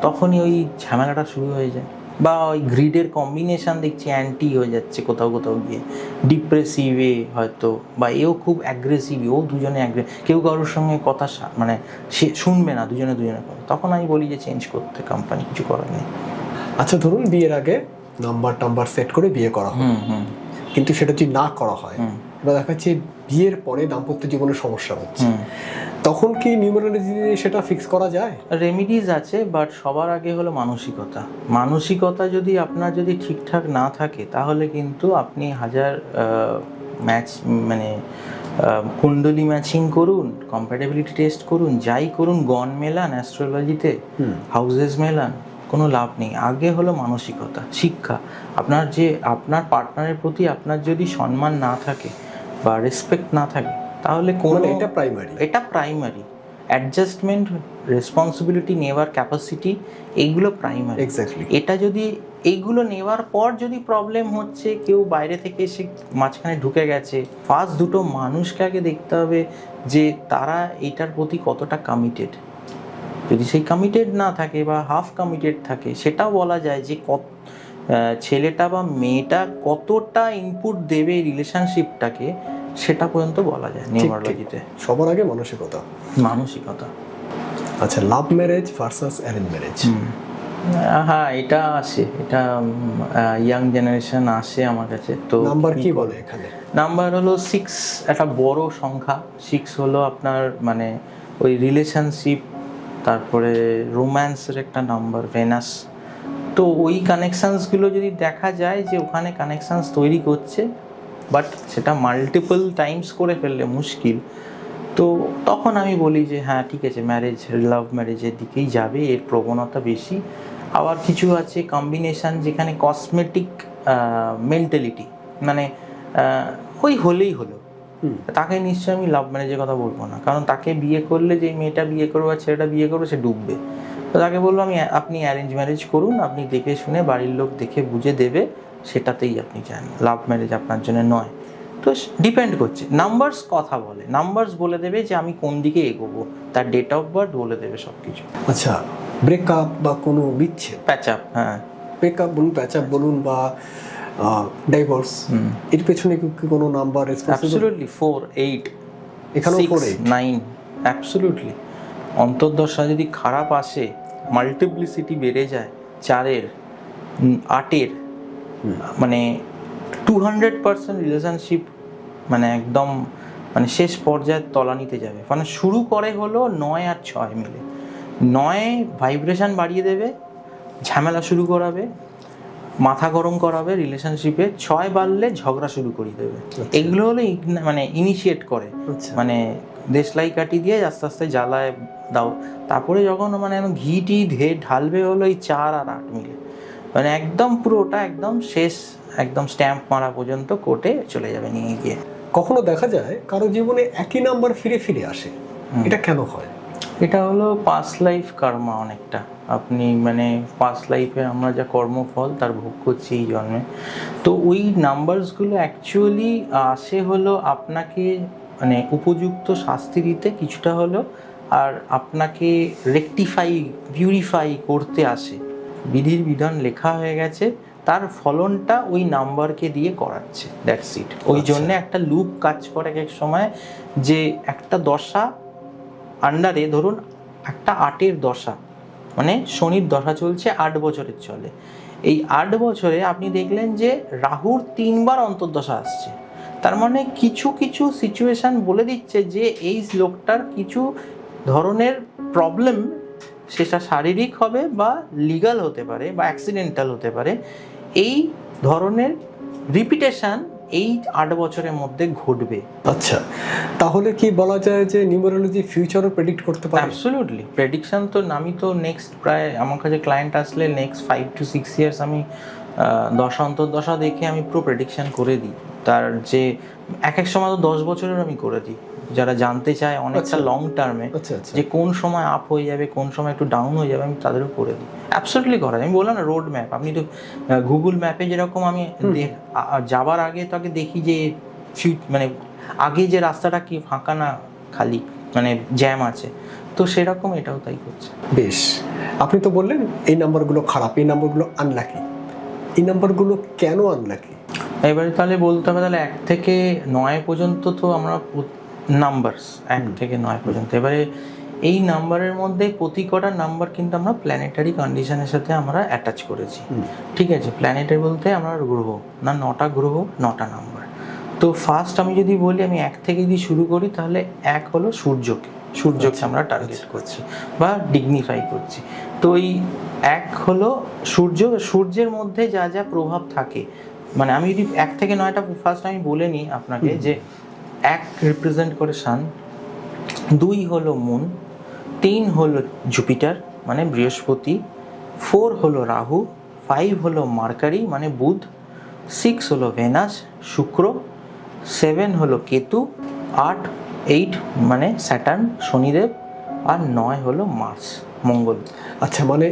তখনই ওই ঝামেলাটা শুরু হয়ে যায়, বা ওই গ্রিডের কম্বিনেশান দেখছি অ্যান্টি হয়ে যাচ্ছে কোথাও গিয়ে, ডিপ্রেসিভে হয়তো, বা এও খুব অ্যাগ্রেসিভ, ও দুজনে কেউ কারোর সঙ্গে কথা মানে সে শুনবে না, দুজনে কথা, তখন আমি বলি যে চেঞ্জ করতে, কোম্পানি কিছু করার নেই। আচ্ছা, ধরুন বিয়ের আগে নাম্বার সেট করে বিয়ে করা হয়, কিন্তু সেটা যদি না করা হয়, এবার দেখা যাচ্ছে বিয়ের পরে দাম্পত্য জীবনে সমস্যা হচ্ছে, তখন কি নিউমারোলজি সেটা ফিক্স করা যায়? রেমিডিজ আছে, বাট সবার আগে হলো মানসিকতা যদি আপনার যদি ঠিকঠাক না থাকে, তাহলে কিন্তু আপনি হাজার ম্যাচ মানে কুণ্ডলী ম্যাচিং করুন, কম্প্যাটেবিলিটি টেস্ট করুন, যাই করুন, গণ মেলান অ্যাস্ট্রোলজিতে, হাউসেস মেলান, কোনো লাভ নেই। আগে হলো মানসিকতা, শিক্ষা। আপনার পার্টনারের প্রতি আপনার যদি সম্মান না থাকে বা রেসপেক্ট না থাকে, তাহলে এটা প্রাইমারি অ্যাডজাস্টমেন্ট, রেসপন্সিবিলিটি নেওয়ার ক্যাপাসিটি, এইগুলো প্রাইমারি। এটা যদি এইগুলো নেওয়ার পর যদি প্রবলেম হচ্ছে, কেউ বাইরে থেকে এসে মাঝখানে ঢুকে গেছে, ফার্স্ট দুটো মানুষকে আগে দেখতে হবে যে তারা এটার প্রতি কতটা কমিটেড। যদি সেই কমিটেড না থাকে বা হাফ কমিটেড থাকে, সেটাও বলা যায় যে ছেলেটা বা মেয়েটা কতটা ইনপুট দেবে রিলেশনশিপটাকে, সেটা পর্যন্ত বলা যায় নিউমারোলজিতে। সবার আগে মানসিকতা। মানসিকতা। আচ্ছা, love marriage versus arrange marriage. হ্যাঁ, এটা আসে, এটা ইয়াং জেনারেশন আসে আমার কাছে। তো নাম্বার কি বলে এখানে? নাম্বার হলো 6, একটা বড় সংখ্যা। 6 হলো আপনার মানে ওই রিলেশনশিপ, তারপরে রোম্যান্সের একটা নাম্বার, ভেনাস। তো ওই কানেকশানসগুলো যদি দেখা যায় যে ওখানে কানেকশানস তৈরি করছে, বাট সেটা মাল্টিপল টাইমস করে ফেললে মুশকিল, তো তখন আমি বলি যে হ্যাঁ ঠিক আছে, ম্যারেজ, লাভ ম্যারেজের দিকেই যাবে, এর প্রবণতা বেশি। আবার কিছু আছে কম্বিনেশান যেখানে কসমেটিক মেন্টালিটি, মানে ওই হলেই হলো, তাকে নিশ্চয়ই আমি লাভ ম্যারেজের কথা বলবো না, কারণ তাকে বিয়ে করলে, যে মেয়েটা বিয়ে করবে আর ছেলেটা বিয়ে করবে, সে ডুববে। তো তাকে বলবো আপনি অ্যারেঞ্জ ম্যারেজ করুন, আপনি দেখে শুনে, বাড়ির লোক দেখে বুঝে দেবে, সেটাতেই আপনি যান, লাভ ম্যারেজ আপনার জন্য নয়। তো ডিপেন্ড করছে, নাম্বারস কথা বলে, নাম্বারস বলে দেবে যে আমি কোন দিকে এগোবো, তার ডেট অফ বার্থ বলে দেবে সব কিছু। আচ্ছা, ব্রেকআপ বা কোনো বিচ্ছেদ, প্যাচআপ, হ্যাঁ ব্রেকআপ বলুন, প্যাচআপ বলুন, বা ডাইভোর্স, এর পেছনে কি কোনো নাম্বার রেসপন্সিবল? অ্যাবসলিউটলি 4, 8, এখানেও 4, 8, 9, অ্যাবসলিউটলি। অন্তর্দশা যদি খারাপ আসে, মাল্টিপ্লিসিটি বেড়ে যায় 4-এর, 8-এর, মানে 200% রিলেশনশিপ মানে একদম মানে শেষ পর্যায়ে তলানিতে যাবে। মানে শুরু করে হলো 9 আর 6 মিলে। 9 ভাইব্রেশন বাড়িয়ে দেবে, ঝামেলা শুরু করাবে, মাথা গরম করাবে রিলেশনশিপে। 6 বাড়লে ঝগড়া শুরু করে দেবে। এগুলো হলো মানে ইনিশিয়েট করে, মানে দেশলাই কাটি দিয়ে আস্তে আস্তে জ্বালায় দাও। তারপরে যখন মানে ঘি টি ঢালবে হলো এই 4 আর 8 মিলে, মানে একদম পুরোটা একদম শেষ, একদম স্ট্যাম্প মারা পর্যন্ত কোর্টে চলে যাবে নিয়ে গিয়ে। কখনো দেখা যায় কারো জীবনে একই নাম্বার ফিরে ফিরে আসে, এটা কেন হয়? এটা হলো পাস্ট লাইফ কর্মা অনেকটা। আপনি মানে পাস্ট লাইফে আমরা যা কর্মফল তার ভোগ করছি এই জন্মে। তো ওই নাম্বারসগুলো অ্যাকচুয়ালি আসে হলো আপনাকে মানে উপযুক্ত শাস্তি দিতে কিছুটা হলো, আর আপনাকে রেকটিফাই, পিউরিফাই করতে আসে। বিধির বিধান লেখা হয়ে গেছে, তার ফলনটা ওই নাম্বারকে দিয়ে করাচ্ছে, দ্যাটস ইট। ওই জন্যে একটা লুপ কাজ করে এক সময়, যে একটা দশা আন্ডারে, ধরুন একটা 8-এর দশা, মানে শনির দশা চলছে 8 বছরের চলে। এই 8 বছরে আপনি দেখলেন যে রাহুর 3 বার অন্তর্দশা আসছে। তার মানে কিছু কিছু সিচুয়েশান বলে দিচ্ছে যে এই লোকটার কিছু ধরনের প্রবলেম, সেটা শারীরিক হবে বা লিগাল হতে পারে বা অ্যাক্সিডেন্টাল হতে পারে, এই ধরনের রিপিটেশন এই 8 বছরের মধ্যে ঘটবে। আচ্ছা, তাহলে কি বলা যায় যে নিউমারোলজি ফিউচারও প্রেডিক্ট করতে পারে? অ্যাবসলিউটলি। প্রেডিকশন তো আমি তো নেক্সট প্রায় আমার কাছে ক্লায়েন্ট আসলে নেক্সট 5 to 6 ইয়ার্স আমি দশা অন্তর্দশা দেখে আমি পুরো প্রেডিকশন করে দিই। তার যে এক সময় তো 10 বছরের আমি করে দিই, যারা জানতে চায় অনেকটা লং টার্মে যে কোন সময় আপ হয়ে যাবে, কোন সময় একটু ডাউন হয়ে যাবে, আমি তাদেরও করে দিই। অ্যাবসলিউটলি করা যায়। আমি বললাম না, রোড ম্যাপ, আপনি তো গুগল ম্যাপে যেরকম আমি যাবার আগে তাকে দেখি যে মানে আগে যে রাস্তাটা কি ফাঁকা না খালি, মানে জ্যাম আছে, তো সেরকম এটাও তাই করছে। বেশ, আপনি তো বললেন এই নাম্বারগুলো খারাপ, এই নাম্বারগুলো আনলাকি। এই নাম্বারগুলো কেন আনলাকি? এবারে তাহলে বলতে হবে, তাহলে 1 থেকে 9 পর্যন্ত তো আমরা নাম্বারস 1 থেকে 9 পর্যন্ত। এবারে এই নাম্বারের মধ্যে প্রতি কটা নাম্বার কিন্তু আমরা প্ল্যানেটারি কন্ডিশনের সাথে আমরা অ্যাটাচ করেছি। ঠিক আছে, প্ল্যানেটারি বলতে আমরা গ্রহ না, 9টা গ্রহ, 9টা নাম্বার। তো ফার্স্ট আমি যদি বলি, আমি 1 থেকে যদি শুরু করি, তাহলে 1 হলো সূর্যকে আমরা টার্গেট করছি বা ডিগনিফাই করছি। তো এই 1 হলো সূর্যের মধ্যে যা যা প্রভাব থাকে, মানে আমি যদি 1 থেকে 9টা ফার্স্ট আমি বলে নিই আপনাকে, যে 1 রিপ্রেজেন্ট করে সান, 2 হলো মুন, 3 হলো জুপিটার মানে বৃহস্পতি, 4 হলো রাহু, 5 হলো মার্কারি মানে বুধ, 6 হলো ভেনাস শুক্র, 7 হলো কেতু, 8, 8 মানে স্যাটার্ন শনিদেব, আর 9 হলো মার্স মঙ্গল। আচ্ছা, মানে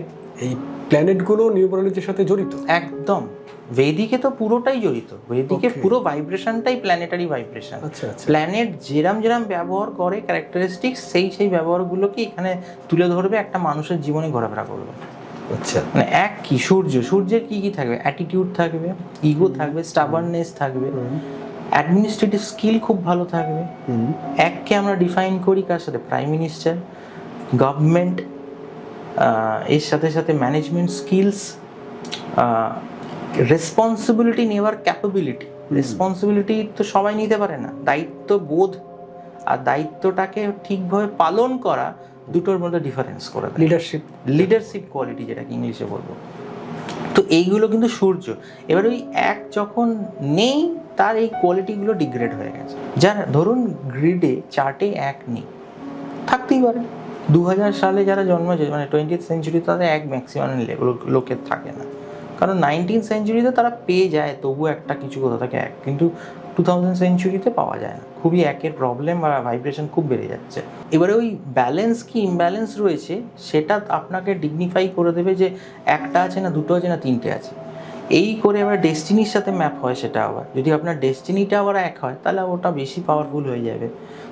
এই প্ল্যানেটগুলো নিউমারোলজির সাথে জড়িত? একদম, ভেদিকে তো পুরোটাই জড়িত। ভেদিকে পুরো ভাইব্রেশনটাই প্ল্যানেটারি ভাইব্রেশন। প্ল্যানেট যেরাম ব্যবহার করে ক্যারেক্টারিস্টিক্স, সেই ব্যবহারগুলোকে এখানে তুলে ধরবে, একটা মানুষের জীবনে ঘোরাফেরা করবে। আচ্ছা, মানে এক কি সূর্যের কি থাকবে, অ্যাটিটিউড থাকবে, ইগো থাকবে, স্টাবারনেস থাকবে, অ্যাডমিনিস্ট্রেটিভ স্কিল খুব ভালো থাকবে। এককে আমরা ডিফাইন করি কার সাথে, প্রাইম মিনিস্টার, গভর্নমেন্ট, এর সাথে সাথে ম্যানেজমেন্ট স্কিলস, রেসপন্সিবিলিটি নেওয়ার ক্যাপাবিলিটি। রেসপন্সিবিলিটি তো সবাই নিতে পারে না, দায়িত্ববোধ আর দায়িত্বটাকে ঠিকভাবে পালন করা, দুটোর মধ্যে ডিফারেন্স করে দেয়। লিডারশিপ কোয়ালিটি যেটাকে ইংলিশে বলবো। তো এইগুলো কিন্তু সূর্য। এবার ওই এক যখন নেই, তার এই কোয়ালিটিগুলো ডিগ্রেড হয়ে গেছে। যার ধরুন গ্রিডে চার্টে এক নেই, থাকতেই পারে 2000 সালে যারা জন্মেছে, মানে 20th সেঞ্চুরি, তাদের এক ম্যাক্সিমাম লোকের থাকে না, কারণ 19th সেঞ্চুরিতে তারা পেয়ে যায় তবু একটা কিছু কোথা থাকে এক, কিন্তু 2000 সেঞ্চুরিতে পাওয়া যায় না, খুবই একের প্রবলেম বা ভাইব্রেশন খুব বেড়ে যাচ্ছে। এবারে ওই ব্যালেন্স কি ইমব্যালেন্স রয়েছে সেটা আপনাকে ডিগনিফাই করে দেবে যে একটা আছে না দুটো আছে না তিনটে আছে। এই করে আবার ডেস্টিনির সাথে ম্যাপ হয় সেটা। আবার যদি আপনার ডেস্টিনিটা আবার এক হয় তাহলে ওটা বেশি পাওয়ারফুল হয়ে যাবে,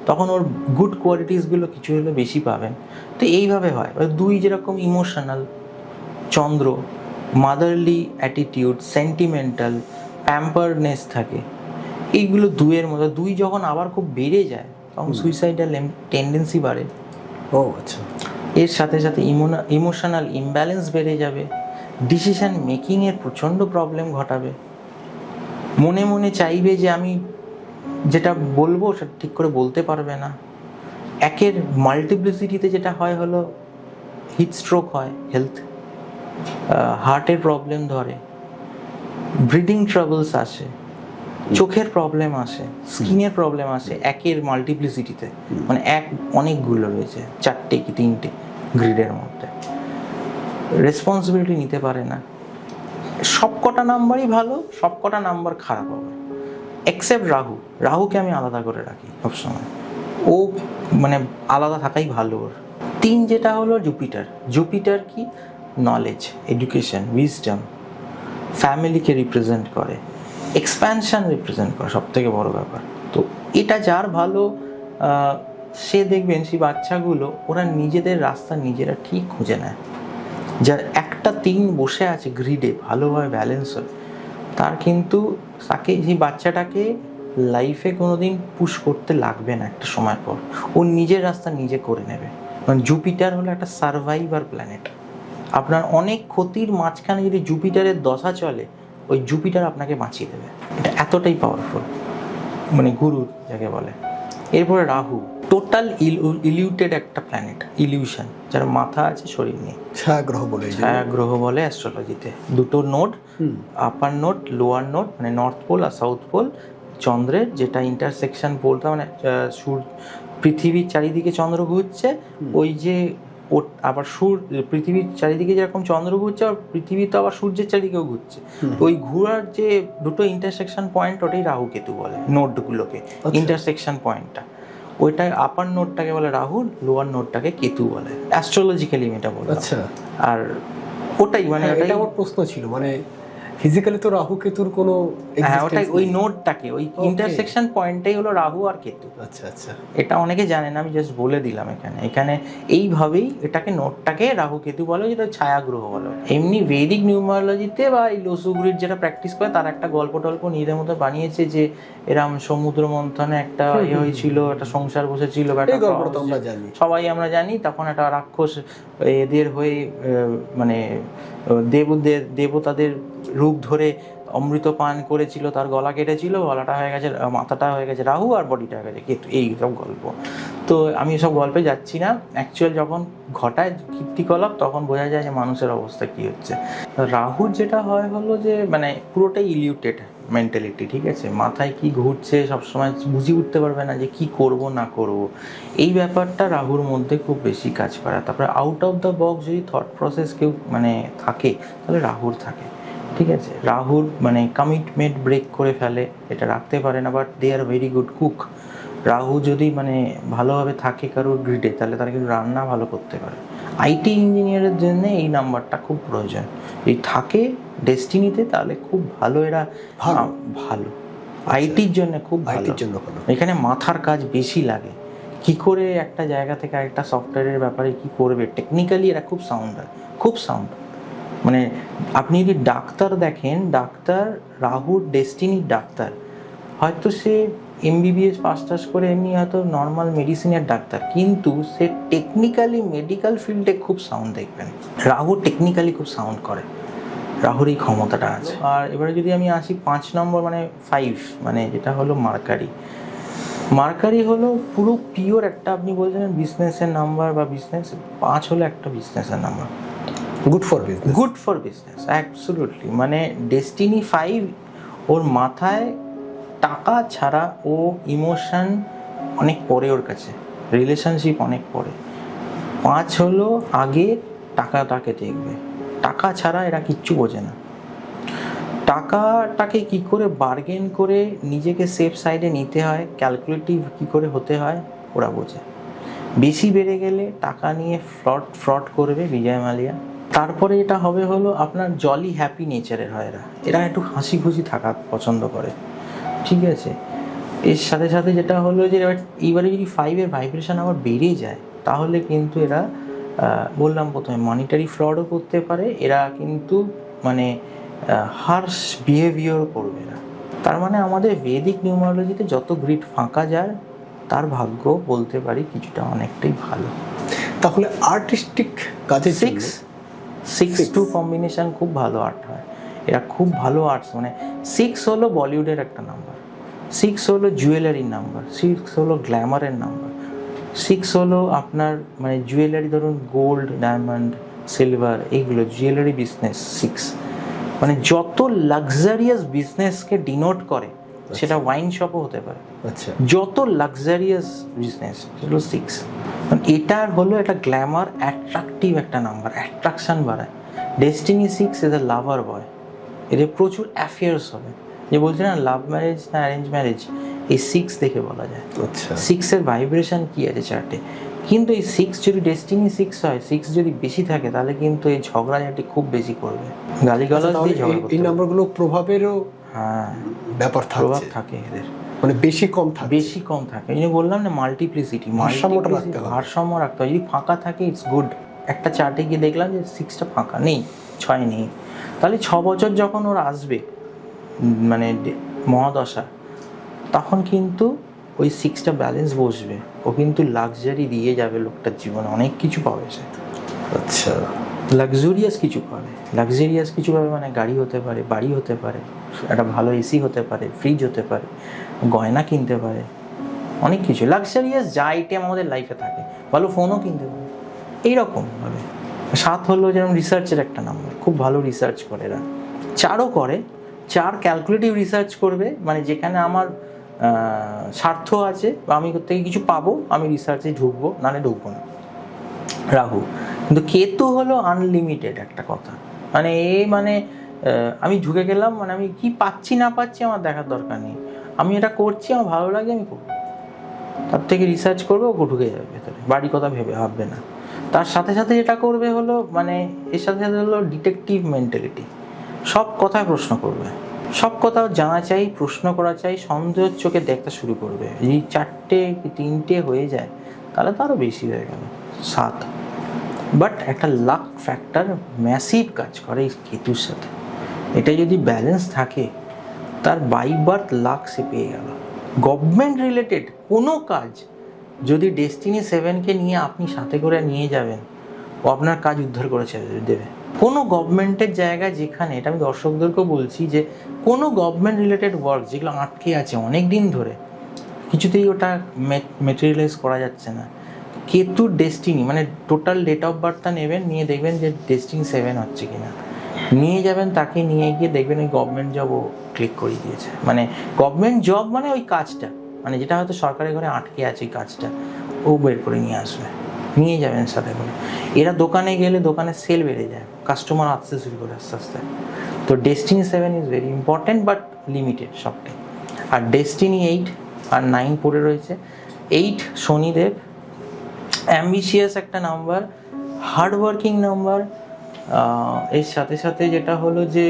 তখন ওর গুড কোয়ালিটিসগুলো কিছু হলে বেশি পাবেন। তো এইভাবে হয়। দুই যেরকম ইমোশনাল, চন্দ্র মাদারলি অ্যাটিটিউড, সেন্টিমেন্টাল, প্যাম্পারনেস থাকে, এইগুলো দুইয়ের মধ্যে। দুই যখন আবার খুব বেড়ে যায় তখন সুইসাইডাল টেন্ডেন্সি বাড়ে। ও আচ্ছা। এর সাথে সাথে ইমোশনাল ইমব্যালেন্স বেড়ে যাবে, ডিসিশন মেকিংয়ের প্রচণ্ড প্রবলেম ঘটাবে, মনে মনে চাইবে যে আমি যেটা বলবো সেটা ঠিক করে বলতে পারবে না। একের মাল্টিপ্লিসিটিতে যেটা হয় হলো হিট স্ট্রোক হয়, হেলথ হার্টের প্রবলেম ধরে, ব্রিদিং ট্রাবলস আসে, চোখের প্রবলেম আসে, স্কিনের প্রবলেম আসে একের মাল্টিপ্লিসিটিতে। মানে এক অনেকগুলো রয়েছে, 4টে কি 3টে গ্রিডের মধ্যে। রেসপন্সিবিলিটি নিতে পারে না। সবকটা নাম্বারই ভালো, সবকটা নাম্বার খারাপ হবে, এক্সেপ্ট রাহু। রাহুকে আমি আলাদা করে রাখি সবসময়, ও মানে আলাদা থাকাই ভালো ওর। 3 যেটা হলো জুপিটার। জুপিটার কি নলেজ, এডুকেশন, উইজডম, ফ্যামিলিকে রিপ্রেজেন্ট করে, এক্সপ্যানশন রিপ্রেজেন্ট করে, সব থেকে বড় ব্যাপার। তো এটা যার ভালো, সে দেখবেন সেই বাচ্চাগুলো ওরা নিজেদের রাস্তা নিজেরা ঠিক খুঁজে নেয়। যার একটা 3 বসে আছে গ্রিডে ভালোভাবে ব্যালেন্স হয়, তার কিন্তু তাকে সেই বাচ্চাটাকে লাইফে কোনোদিন পুশ করতে লাগবে না, একটা সময় পর ও নিজের রাস্তা নিজে করে নেবে। মানে জুপিটার হলো একটা সার্ভাইভার প্ল্যানেট। আপনার অনেক ক্ষতির মাঝখানে যদি জুপিটারের দশা চলে, ওই জুপিটার আপনাকে বাঁচিয়ে দেবে। এটা এতটাই পাওয়ারফুল, মানে গুরু যাকে বলে। এরপরে রাহু, টোটাল ইলিউটেড একটা প্ল্যানেট, ইলিউশন, যার মাথা আছে শরীর নেই, ছায়াগ্রহ বলে অ্যাস্ট্রোলজিতে। 2টো নোড, আপার নোড লোয়ার নোড, মানে নর্থ পোল আর সাউথ পোল চন্দ্রের, যেটা ইন্টারসেকশন পোলটা, মানে পৃথিবীর চারিদিকে চন্দ্র ঘুরছে, ওই যে আবার পৃথিবীর চারিদিকে যেরকম চন্দ্র ঘুরছে, আর পৃথিবী তো আবার সূর্যের চারিদিকেও ঘুরছে, ওই ঘোরার যে 2টো ইন্টারসেকশন পয়েন্ট, ওটাই রাহু কেতু বলে, নোডগুলোকে ইন্টারসেকশন পয়েন্টটা। ওইটাই আপার নোডটাকে বলে রাহু, লোয়ার নোডটাকে কেতু বলে, অ্যাস্ট্রোলজিক্যালি এটা বলে। আচ্ছা। আর ওটাই মানে এটা আমার প্রশ্ন ছিল, মানে ফিজিক্যালি তো রাহু কেতুর কোনো, হ্যাঁ ওটাই ওই নোডটাকে, ওই ইন্টারসেকশন পয়েন্টটাই হলো রাহু আর কেতু। আচ্ছা আচ্ছা। এটা অনেকে জানে না, আমি জাস্ট বলে দিলাম এখানে এইভাবেই এটাকে নোডটাকে রাহু কেতু বলে, যেটা ছায়াগ্রহ বলে। এমনি বৈদিক নিউমারোলজিতে বা এই লোসু গ্রিড যেটা প্র্যাকটিস করে, তার একটা গল্প নিজেদের মতো বানিয়েছে যে এরম সমুদ্র মন্থনে একটা হয়েছিল, একটা সংসার বসেছিল, সবাই আমরা জানি। তখন একটা রাক্ষস এদের হয়ে মানে দেবতাদের রূপ ধরে অমৃত পান করেছিল, তার গলা কেটেছিল, গলাটা হয়ে গেছে, মাথাটা হয়ে গেছে রাহু আর বডিটা হয়ে গেছে কেতু, এই সব গল্প। তো আমি সব গল্পে যাচ্ছি না, অ্যাকচুয়াল যখন ঘটায় কীর্তিকলাপ তখন বোঝা যায় যে মানুষের অবস্থা কী হচ্ছে। রাহুর যেটা হয় হলো যে মানে পুরোটাই ইলিউটেড মেন্টালিটি, ঠিক আছে, মাথায় কি ঘুরছে সবসময় বুঝে উঠতে পারবে না যে কি করব না করব, এই ব্যাপারটা রাহুর মধ্যে খুব বেশি কাজ করে। তারপরে আউট অফ দ্য বক্স যদি থট প্রসেস কেউ মানে থাকে, তাহলে রাহুর থাকে, ঠিক আছে। রাহুর মানে কমিটমেন্ট ব্রেক করে ফেলে, এটা রাখতে পারে না, but they are very good cook. Rahu যদি মানে ভালোভাবে থাকে কারোর গ্রিডে, তাহলে তারা কিন্তু রান্না ভালো করতে পারে। আইটি ইঞ্জিনিয়ারের জন্য এই নাম্বারটা খুব প্রয়োজন, যদি থাকে ডেস্টিনিতে তাহলে খুব ভালো, এরা ভালো আইটির জন্য খুব ভালো। এখানে মাথার কাজ বেশি লাগে, কি করে একটা জায়গা থেকে আরেকটা সফটওয়্যারের ব্যাপারে কি করবে, টেকনিক্যালি এরা খুব সাউন্ড হয়, খুব সাউন্ড। মানে আপনি যদি ডাক্তার দেখেন, ডাক্তার রাহুর ডেস্টিনির ডাক্তার, হয়তো সে MBBS পাস টাস করে এমনি হয়তো নর্মাল মেডিসিনের ডাক্তার, কিন্তু সে টেকনিক্যালি মেডিকেল ফিল্ডে খুব সাউন্ড দেখবেন। রাহু টেকনিক্যালি খুব সাউন্ড করে, রাহুর এই ক্ষমতাটা আছে। আর এবারে যদি আমি আসি 5 নম্বর মানে 5 মানে যেটা হলো মার্কারি। মার্কারি হলো পুরো পিওর একটা, আপনি বলছেন বিজনেসের নাম্বার বা বিজনেস, 5 হলো একটা বিজনেসের number. Good for business. Good for business, absolutely. মানে ডেস্টিনি 5, ওর মাথায় টাকা ছাড়া ও ইমোশন অনেক পরে, ওর কাছে রিলেশনশিপ অনেক পরে। 5 হলো আগে টাকাটাকে দেখবে, টাকা ছাড়া এরা কিচ্ছু বোঝে না। টাকাটাকে কি করে বার্গেন করে নিজেকে সেফ সাইডে নিতে হয়, ক্যালকুলেটিভ কি করে হতে হয়, ওরা বোঝে। বেশি বেড়ে গেলে টাকা নিয়ে ফ্রড করবে বিজয় মালিয়া। তারপরে এটা হবে হলো আপনার জলি হ্যাপি নেচারের হয় এরা, এরা একটু হাসি খুশি থাকা পছন্দ করে, ঠিক আছে। এর সাথে সাথে যেটা হলো যে এইবারে যদি 5-এর ভাইব্রেশন আবার বেড়ে যায়, তাহলে কিন্তু এরা বললাম প্রথমে মনিটারি ফ্রডও করতে পারে, এরা কিন্তু মানে হার্শ বিহেভিয়ার করবে না। তার মানে আমাদের ভেদিক নিউমারোলজিতে যত গ্রিড ফাঁকা যায়, তার ভাগ্য বলতে পারি কিছুটা অনেকটাই ভালো। তাহলে আর্টিস্টিক কাজে 6-2 কম্বিনেশন খুব ভালো আর্ট হয়, এরা খুব ভালো আর্টস। মানে 6 হলো বলিউডের একটা নাম্বার, 6 হলো জুয়েলারির নাম্বার, 6 হলো গ্ল্যামারের নাম্বার, 6 হলো আপনার মানে জুয়েলারি, ধরুন গোল্ড, ডায়মন্ড, সিলভার, এইগুলো জুয়েলারি বিজনেস। 6 মানে যত লাক্সারিয়াস বিজনেসকে ডিনোট করে, সেটা ওয়াইন শপও হতে পারে। আচ্ছা, যত লাক্সারিয়াস বিজনেস সেগুলো 6। এটার হলো একটা গ্ল্যামার অ্যাট্রাকটিভ একটা নাম্বার, অ্যাট্রাকশন বাড়ায়। ডেস্টিনি 6 ইজ এ লাভার বয়, এদের প্রচুর অ্যাফেয়ার্স হবে। যে বলছে না লাভ ম্যারেজ না অ্যারেঞ্জ ম্যারেজ, এই 6 দেখে বলা যায়। আচ্ছা, 6-এর ভাইব্রেশন কি আছে চার্টে। কিন্তু এই 6 যদি ডেস্টিনি 6 হয়, 6 যদি বেশি থাকে, তাহলে কিন্তু এই ঝগড়াঝাটি খুব বেশি করবে, গালিগালাজ দিয়ে ঝগড়া করবে। এই নাম্বারগুলো প্রভাবেরও হ্যাঁ ব্যাপার প্রভাব থাকে, থাকে এদের, মানে বেশি কম থাকে। বেশি কম থাকে। এই যে বললাম না মাল্টিপ্লিসিটি, ভারসাম্যটা রাখতে হবে। ভারসাম্য রাখতে হয়। যদি ফাঁকা থাকে ইটস গুড। একটা চার্টে গিয়ে দেখলাম যে 6টা ফাঁকা নেই, 6 নেই, তাহলে 6 বছর যখন ওরা আসবে মানে মহাদশা, তখন কিন্তু ওই 6টা ব্যালেন্স বসবে, ও কিন্তু লাক্সারি দিয়ে যাবে লোকটার জীবনে, অনেক কিছু পাবে সে। আচ্ছা, লাক্সুরিয়াস কিছু পাবে, লাক্সারিয়াস কিছু পাবে মানে গাড়ি হতে পারে, বাড়ি হতে পারে, একটা ভালো এসি হতে পারে, ফ্রিজ হতে পারে, গয়না কিনতে পারে, অনেক কিছু লাক্সারিয়াস যা আইটেম আমাদের লাইফে থাকে, ভালো ফোনও কিনতে পারে এইরকমভাবে। 7 হলো যেমন রিসার্চের একটা নাম্বার, খুব ভালো রিসার্চ করে এরা। 4ও করে, 4 ক্যালকুলেটিভ রিসার্চ করবে, মানে যেখানে আমার স্বার্থ আছে বা আমি থেকে কিছু পাবো, আমি রিসার্চে ঢুকবো, নাহলে ঢুকবো না। রাহু। কিন্তু কেতু হলো আনলিমিটেড একটা কথা, মানে মানে আমি ঢুকে গেলাম, মানে আমি কি পাচ্ছি না পাচ্ছি আমার দেখার দরকার নেই, আমি এটা করছি, আমার ভালো লাগে আমি করবো, তার থেকে রিসার্চ করবে, ও ঢুকে যাবে ভেতরে, বাড়ি কথা ভাববে না। তার সাথে সাথে যেটা করবে হলো মানে এর সাথে সাথে হলো ডিটেকটিভ মেন্টালিটি, সব কথায় প্রশ্ন করবে, সব কথা জানা চাই, প্রশ্ন করা চাই, সন্দেহের চোখে দেখতে শুরু করবে। যদি 4টে কি 3টে হয়ে যায়, তাহলে তো আরও বেশি হয়ে গেল 7। বাট একটা লাক ফ্যাক্টর ম্যাসিভ কাজ করে এই কেতুর সাথে, এটা যদি ব্যালেন্স থাকে, তার বাই বার্থ লাক সে পেয়ে গেল। গভর্নমেন্ট রিলেটেড কোনো কাজ যদি ডেস্টিনি 7কে নিয়ে আপনি সাথে করে নিয়ে যাবেন, ও আপনার কাজ উদ্ধার করে ছেড়ে দেবে। কোনো গভর্নমেন্টের জায়গায় যেখানে, এটা আমি দর্শকদেরকেও বলছি, যে কোনো গভর্নমেন্ট রিলেটেড ওয়ার্ক যেগুলো আটকে আছে অনেক দিন ধরে, কিছুতেই ওটা মেটেরিয়ালাইজ করা যাচ্ছে না, কেতুর ডেস্টিনি মানে টোটাল ডেট অফ বার্থটা নেবেন, নিয়ে দেখবেন যে ডেস্টিনি 7 হচ্ছে কিনা, নিয়ে যাবেন, তাকে নিয়ে গিয়ে দেখবেন ওই গভর্নমেন্ট জব ও ক্লিক করিয়ে দিয়েছে। মানে গভর্নমেন্ট জব মানে ওই কাজটা, মানে যেটা হয়তো সরকারি ঘরে আটকে আছে এই কাজটা, ও বের করে নিয়ে আসবে, নিয়ে যাবেন সাথে করে। এরা দোকানে গেলে দোকানের সেল বেড়ে যায়, কাস্টমার আসতে শুরু করে আস্তে আস্তে। তো destiny 7 is very important, but limited সবটাই। আর ডেস্টিনি 8 আর 9 পড়ে রয়েছে। 8 শনিদেব, অ্যাম্বিশিয়াস একটা নাম্বার, হার্ডওয়ার্কিং নাম্বার। এর সাথে সাথে যেটা হলো যে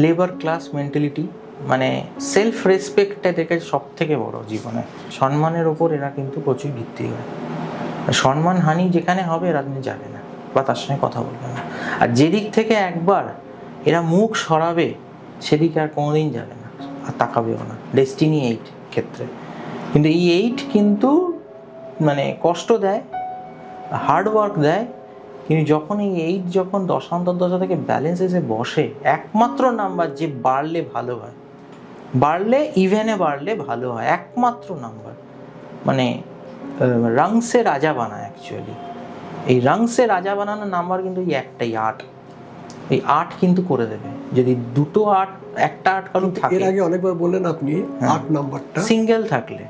লেবার ক্লাস মেন্টালিটি, মানে সেলফ রেসপেক্টটা দেখে সব থেকে বড় জীবনে, সম্মানের ওপর এরা কিন্তু প্রচুর ভিত্তি করে। সম্মানহানি যেখানে হবে এরা যাবে না বা তার সঙ্গে কথা বলবে না। আর যেদিক থেকে একবার এরা মুখ সরাবে, সেদিকে আর কোনোদিন যাবে না, আর তাকাবেও না, ডেস্টিনি 8 ক্ষেত্রে। কিন্তু এই 8 কিন্তু মানে কষ্ট দেয়, হার্ড ওয়ার্ক দেয়, কিন্তু যখন এই 8 যখন দশা অন্তর্দশা থেকে ব্যালেন্স এসে বসে, একমাত্র নাম্বার যে বাড়লে ভালো হয়, বাড়লে ইভেনে বাড়লে ভালো হয়, একমাত্র নাম্বার, মানে রাংসে রাজা বানায় অ্যাকচুয়ালি। এই রাংসে রাজা বানানোর নাম্বার কিন্তু এই একটাই 8। এই 8 কিন্তু করে দেবে যদি দুটো 8, একটা 8 কারণ থাকে। এর আগে অনেকবার বললেন আপনি 8 নাম্বারটা সিঙ্গেল থাকলে,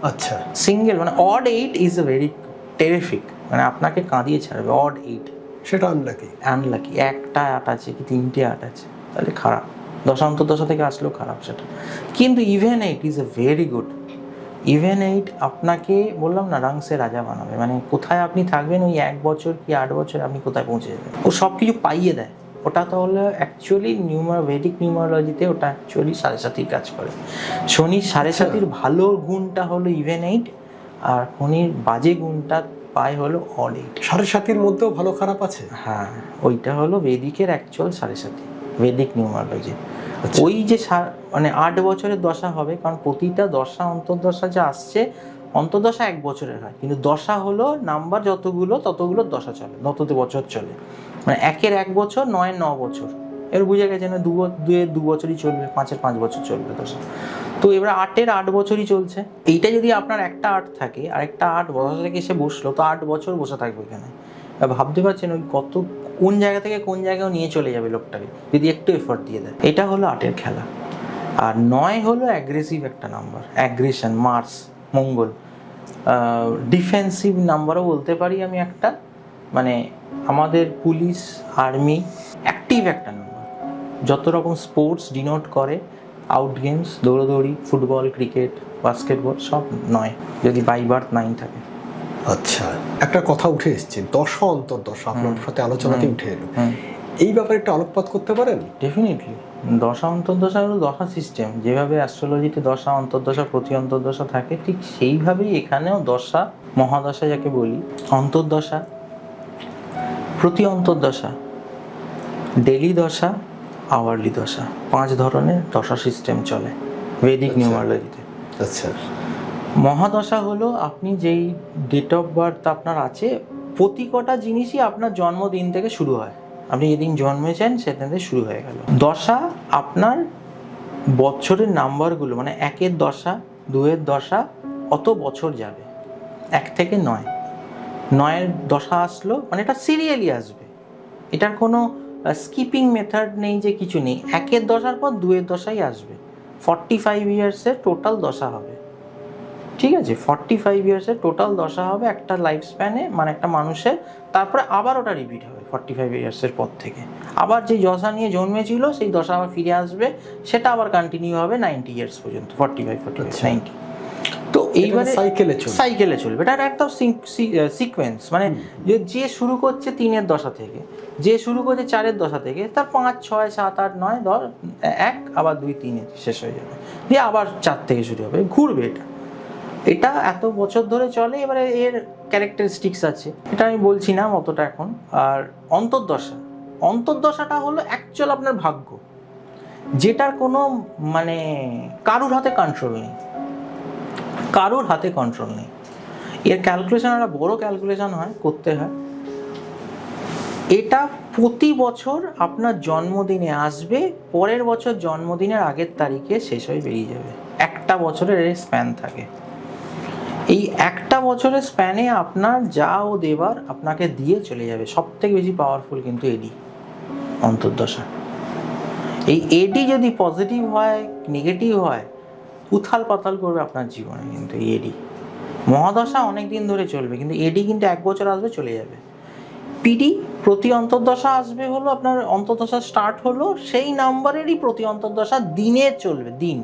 আচ্ছা সিঙ্গেল মানে odd 8 is a very terrific, মানে আপনাকে কাঁদিয়ে ছাড়বে। অড 8 সেটা আনলাকি, আনলাকি, একটা 8 আছে কি 3টে 8 আছে, তাহলে খারাপ, দশা অন্তর্দশা থেকে আসলেও খারাপ সেটা। কিন্তু even 8 is a very good. Even 8 আপনাকে বললাম না রাংসে রাজা বানাবে, মানে কোথায় আপনি থাকবেন ওই 1 বছর কি 8 বছর আপনি কোথায় পৌঁছে যাবেন, ও সব কিছু পাইয়ে দেয়। ওটা তাহলে অ্যাকচুয়ালি ভেদিক নিউমারোলজিতে ওটা অ্যাকচুয়ালি 7.5 কাজ করে। শনির 7.5 ভালো গুণটা হলো ইভেন 8, আর শনির বাজে গুণটা পায় হলো অড 8। 7.5 মধ্যেও ভালো খারাপ আছে। হ্যাঁ, ওইটা হলো বেদিকের অ্যাকচুয়াল 7.5, ভেদিক নিউমারোলজি। ওই যে মানে 8 বছরের দশা হবে, কারণ প্রতিটা দশা অন্তর্দশা যা আসছে, অন্তর্দশা 1 বছরের হয়, কিন্তু দশা হলো নাম্বার যতগুলো ততগুলো দশা চলে, তততে বছর চলে, মানে 1-এর 1 বছর, 9-এর 9 বছর। এর বুঝে গেছে না, 2-এর 2 বছরই চলবে, 5-এর 5 বছর চলবে দশা। তো এবার 8-এর 8 বছরই চলছে। এইটা যদি আপনার একটা 8 থাকে আর একটা 8 বছর থেকে এসে বসলো, তো 8 বছর বসে থাকবে এখানে। ভাবতে পারছেন ওই কোন জায়গা থেকে কোন জায়গায় নিয়ে চলে যাবে লোকটাকে যদি একটু এফোর্ট দিয়ে দেয়। এটা হলো 8-এর খেলা। আর 9 হলো অ্যাগ্রেসিভ একটা number, aggression, Mars, Mangal, defensive নাম্বারও বলতে পারি আমি একটা, মানে আমাদের পুলিশ, আর্মি, অ্যাক্টিভ একটা নাম্বার, যত রকম স্পোর্টস ডিনোট করে, আউট গেমস, দৌড়দৌড়ি, ফুটবল, ক্রিকেট, বাস্কেটবল সব 9, যদি বাই বার্থ 9 থাকে। আচ্ছা, একটা কথা উঠে এসছে, দশা অন্তর্দশা আপনার সাথে আলোচনাতে উঠে এলো, এই ব্যাপারে একটু আলোকপাত করতে পারেন? ডেফিনেটলি। দশা অন্তর্দশা হলো দশা সিস্টেম, যেভাবে অ্যাস্ট্রোলজিতে দশা অন্তর্দশা প্রতি অন্তর্দশা থাকে, ঠিক সেইভাবেই এখানেও দশা, মহাদশা যাকে বলি, অন্তর্দশা, প্রতি অন্তর্দশা, ডেলি দশা, আওয়ারলি দশা, 5 ধরনের দশা সিস্টেম চলে ভেদিক নিউমারোলজিতে। আচ্ছা, মহাদশা হলো আপনি যেই ডেট অফ বার্থ আপনার আছে, প্রতি কটা জিনিসই আপনার জন্মদিন থেকে শুরু হয়, আপনি যেদিন জন্মেছেন সেদিন থেকে শুরু হয়ে গেল। দশা আপনার বছরের নাম্বারগুলো, মানে 1-এর দশা, 2-এর দশা, অত বছর যাবে, 1 থেকে 9, 9-এর দশা আসলো মানে এটা সিরিয়ালি আসবে, এটার কোনো স্কিপিং মেথড নেই যে কিছু নেই, 1-এর দশার পর 2-এর দশাই আসবে। 45 ইয়ার্সের টোটাল দশা হবে, ঠিক আছে, 45 ইয়ার্সের টোটাল দশা হবে একটা লাইফ স্প্যানে, মানে একটা মানুষের। তারপরে আবার ওটা রিপিট হবে 45 ইয়ার্সের পর থেকে, আবার যে দশা নিয়ে জন্মেছিল সেই দশা আবার ফিরে আসবে, সেটা আবার কন্টিনিউ হবে 90 ইয়ার্স পর্যন্ত, 45, 90। তো এইবারে সাইকেলে চলবে, এটা একটা সিকোয়েন্স, মানে যে শুরু করছে 3-এর দশা থেকে, যে শুরু করছে 4-এর দশা থেকে, তার 5, 6, 7, 8, 9, 10, 1, আবার 2, 3-এ শেষ হয়ে যাবে, দিয়ে আবার 4 থেকে শুরু হবে, ঘুরবে এটা। এটা এত বছর ধরে চলে। এবারে এর ক্যারেক্টারিস্টিক্স আছে, এটা আমি বলছি না অতটা এখন। আর অন্তর্দশাটা হলো অ্যাকচুয়াল আপনার ভাগ্য, যেটার কোনো মানে কারুর হাতে কন্ট্রোল নেই, এর ক্যালকুলেশন একটা বড় ক্যালকুলেশন হয়, করতে হয়। এটা প্রতি বছর আপনার জন্মদিনে আসবে, পরের বছর জন্মদিনের আগের তারিখে শেষ হয়ে বেরিয়ে যাবে, একটা বছরের স্প্যান থাকে। এই একটা বছরের স্প্যানে আপনার যা ও দেবার আপনাকে দিয়ে চলে যাবে। সব থেকে বেশি পাওয়ারফুল কিন্তু এডি, অন্তর্দশা। এই এডি যদি পজিটিভ হয়, নেগেটিভ হয়, উথাল পাতাল করবে আপনার জীবনে। কিন্তু এই এডি, মহাদশা অনেক দিন ধরে চলবে, কিন্তু এডি কিন্তু 1 বছর আসবে চলে যাবে। পিডি, প্রতি অন্তর্দশা আসবে হলো আপনার অন্তর্দশা স্টার্ট হলো সেই নাম্বারেরই প্রতি অন্তর্দশা দিনে চলবে, দিন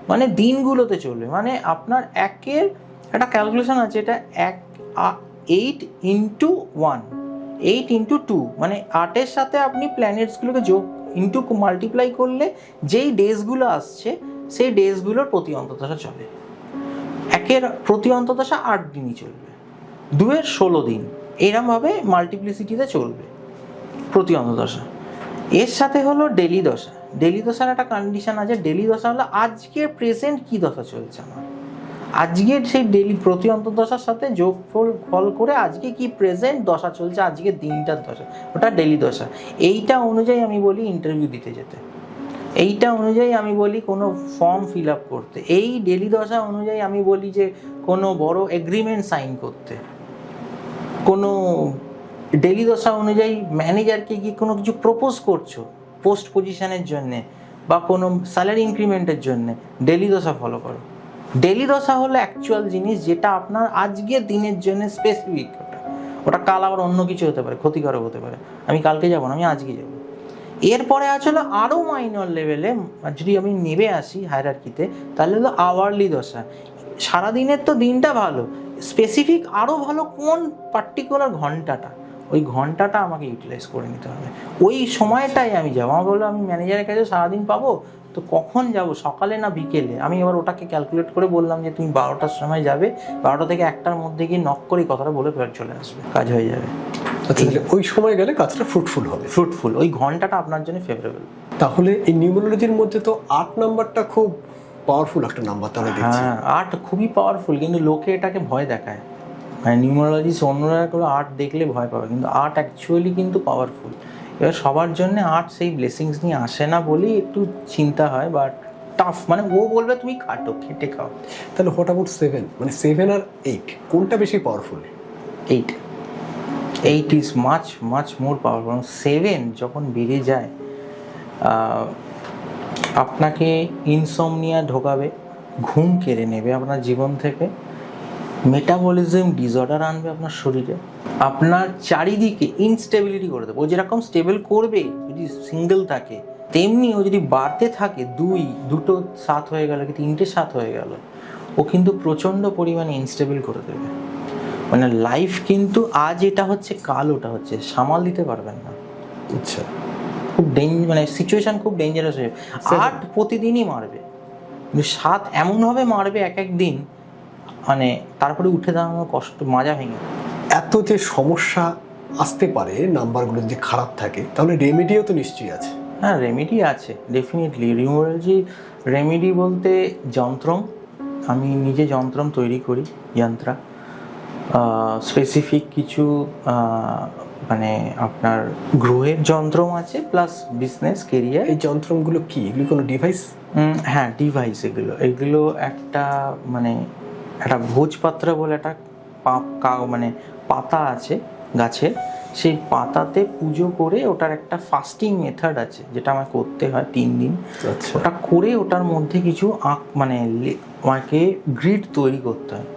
মানে দিনগুলোতে চলবে, মানে আপনার 1-এর একটা ক্যালকুলেশন আছে, এটা 8 × 1, 8 × 2, মানে 8-এর সাথে আপনি প্ল্যানেটসগুলোকে যোগ ইন্টু মাল্টিপ্লাই করলে যেই ডেজগুলো আসছে সেই ডেজগুলোর প্রতি অন্তর্দশা চলে। 1-এর প্রতি অন্তর্দশা 8 দিনই চলবে, 2-এর 16 দিন, এরমভাবে মাল্টিপ্লিসিটিতে চলবে প্রতি অন্তর্দশা। এর সাথে হলো ডেলি দশা, ডেলি দশার একটা কন্ডিশন আছে। ডেলি দশা হলো আজকে প্রেজেন্ট কি দশা চলছে আমার, আজকের সেই ডেলি প্রতি অন্তর্দশার সাথে যোগফল ফল করে আজকে কি প্রেজেন্ট দশা চলছে, আজকের দিনটার দশা, ওটা ডেলি দশা। এইটা অনুযায়ী আমি বলি ইন্টারভিউ দিতে যেতে, এইটা অনুযায়ী আমি বলি কোনো ফর্ম ফিল আপ করতে, এই ডেলি দশা অনুযায়ী আমি বলি যে কোনো বড় এগ্রিমেন্ট সাইন করতে, কোনো ডেলি দশা অনুযায়ী ম্যানেজারকে গিয়ে কোনো কিছু প্রপোজ করছো পোস্ট পজিশনের জন্যে বা কোনো স্যালারি ইনক্রিমেন্টের জন্যে, ডেলি দশা ফলো করো। ডেলি দশা হলো অ্যাকচুয়াল জিনিস যেটা আপনার আজকের দিনের জন্য স্পেসিফিক, ওটা কাল আবার অন্য কিছু হতে পারে, ক্ষতিকারক হতে পারে। আমি কালকে যাবো না, আমি আজকে যাবো। এরপরে আসলে আরও মাইনর লেভেলে যদি আমি নেমে আসি হায়ারার্কিতে, তাহলে হলো আওয়ারলি দশা। সারাদিনের তো দিনটা ভালো, স্পেসিফিক আরও ভালো কোন পার্টিকুলার ঘন্টাটা, ওই ঘন্টাটা আমাকে ইউটিলাইজ করে নিতে হবে, ওই সময়টাই আমি যাবো। আমার বললো আমি ম্যানেজারের কাছে সারাদিন পাবো, তো কখন যাব, সকালে না বিকেলে? আমি এবার ওটাকে ক্যালকুলেট করে বললাম যে তুমি 12টার সময় যাবে, 12টা থেকে 1টার মধ্যে গিয়ে নক করে কথাটা বলে ফেরত চলে আসবে, কাজ হয়ে যাবে। আচ্ছা, ওই সময় গেলে কাজটা ফ্রুটফুল হবে। ফ্রুটফুল, ওই ঘন্টাটা আপনার জন্য ফেভারেবল। তাহলে এই নিউমারোলজির মধ্যে তো 8 নাম্বারটা খুব পাওয়ারফুল একটা নাম্বার তাহলে দেখছি। হ্যাঁ, 8 খুবই পাওয়ারফুল, কিন্তু লোকে এটাকে ভয় দেখায়। মানে নিউমারোলজিস্ট অন্যরা করে 8 দেখলে ভয় পাবে, কিন্তু 8 অ্যাকচুয়ালি কিন্তু পাওয়ারফুল। এবার সবার জন্য 8 সেই ব্লেসিংস নিয়ে আসে না বলেই একটু চিন্তা হয়, বাট টাফ। মানে ও বলবে তুমি খাটো, খেটে খাও। তাহলে হোয়াট অ্যাবাউট 7? মানে 7 আর 8 কোনটা বেশি powerful? 8 is much much more powerful. 7 যখন বেড়ে যায় আপনাকে ইনসমনিয়া ঢোকাবে, ঘুম কেড়ে নেবে আপনার জীবন থেকে, মেটাবলিজম ডিসঅর্ডার আনবে আপনার শরীরে, আপনার চারিদিকে ইনস্টেবিলিটি করে দেবে। ও যেরকম স্টেবল করবে যদি সিঙ্গেল থাকে, তেমনি ও যদি বাড়তে থাকে 2 7 হয়ে গেল কি 3টে 7 হয়ে গেল, ও কিন্তু প্রচণ্ড পরিমাণে ইনস্টেবল করে দেবে। মানে লাইফ কিন্তু আজ এটা হচ্ছে কাল ওটা হচ্ছে, সামাল দিতে পারবেন না। আচ্ছা, খুব মানে সিচুয়েশন খুব ডেঞ্জারাস হয়ে যাবে। 8 প্রতিদিনই মারবে, কিন্তু 7 এমনভাবে মারবে এক এক দিন, মানে তারপরে উঠে দাঁড়ানোর কষ্ট, মাজা ভেঙে। এত যে সমস্যা আসতে পারে নাম্বারগুলো যদি খারাপ থাকে, তাহলে রেমেডিও তো নিশ্চয়ই আছে। হ্যাঁ, রেমেডি আছে ডেফিনেটলি। নিউমারোলজি রেমেডি বলতে যন্ত্রম, আমি নিজে যন্ত্রম তৈরি করি, যন্ত্রা স্পেসিফিক কিছু মানে আপনার গ্রহের যন্ত্রম আছে, প্লাস বিজনেস কেরিয়ার। এই যন্ত্রগুলো কি, এগুলো কোনো ডিভাইস? হ্যাঁ, ডিভাইস। এগুলো একটা মানে একটা ভোজপাত্র বলে একটা মানে পাতা আছে গাছের, সেই পাতাতে পুজো করে, ওটার একটা ফাস্টিং মেথড আছে যেটা আমাকে করতে হয় 3 দিন। আচ্ছা, ওটা করে ওটার মধ্যে কিছু মানে আমাকে গ্রিড তৈরি করতে হয়।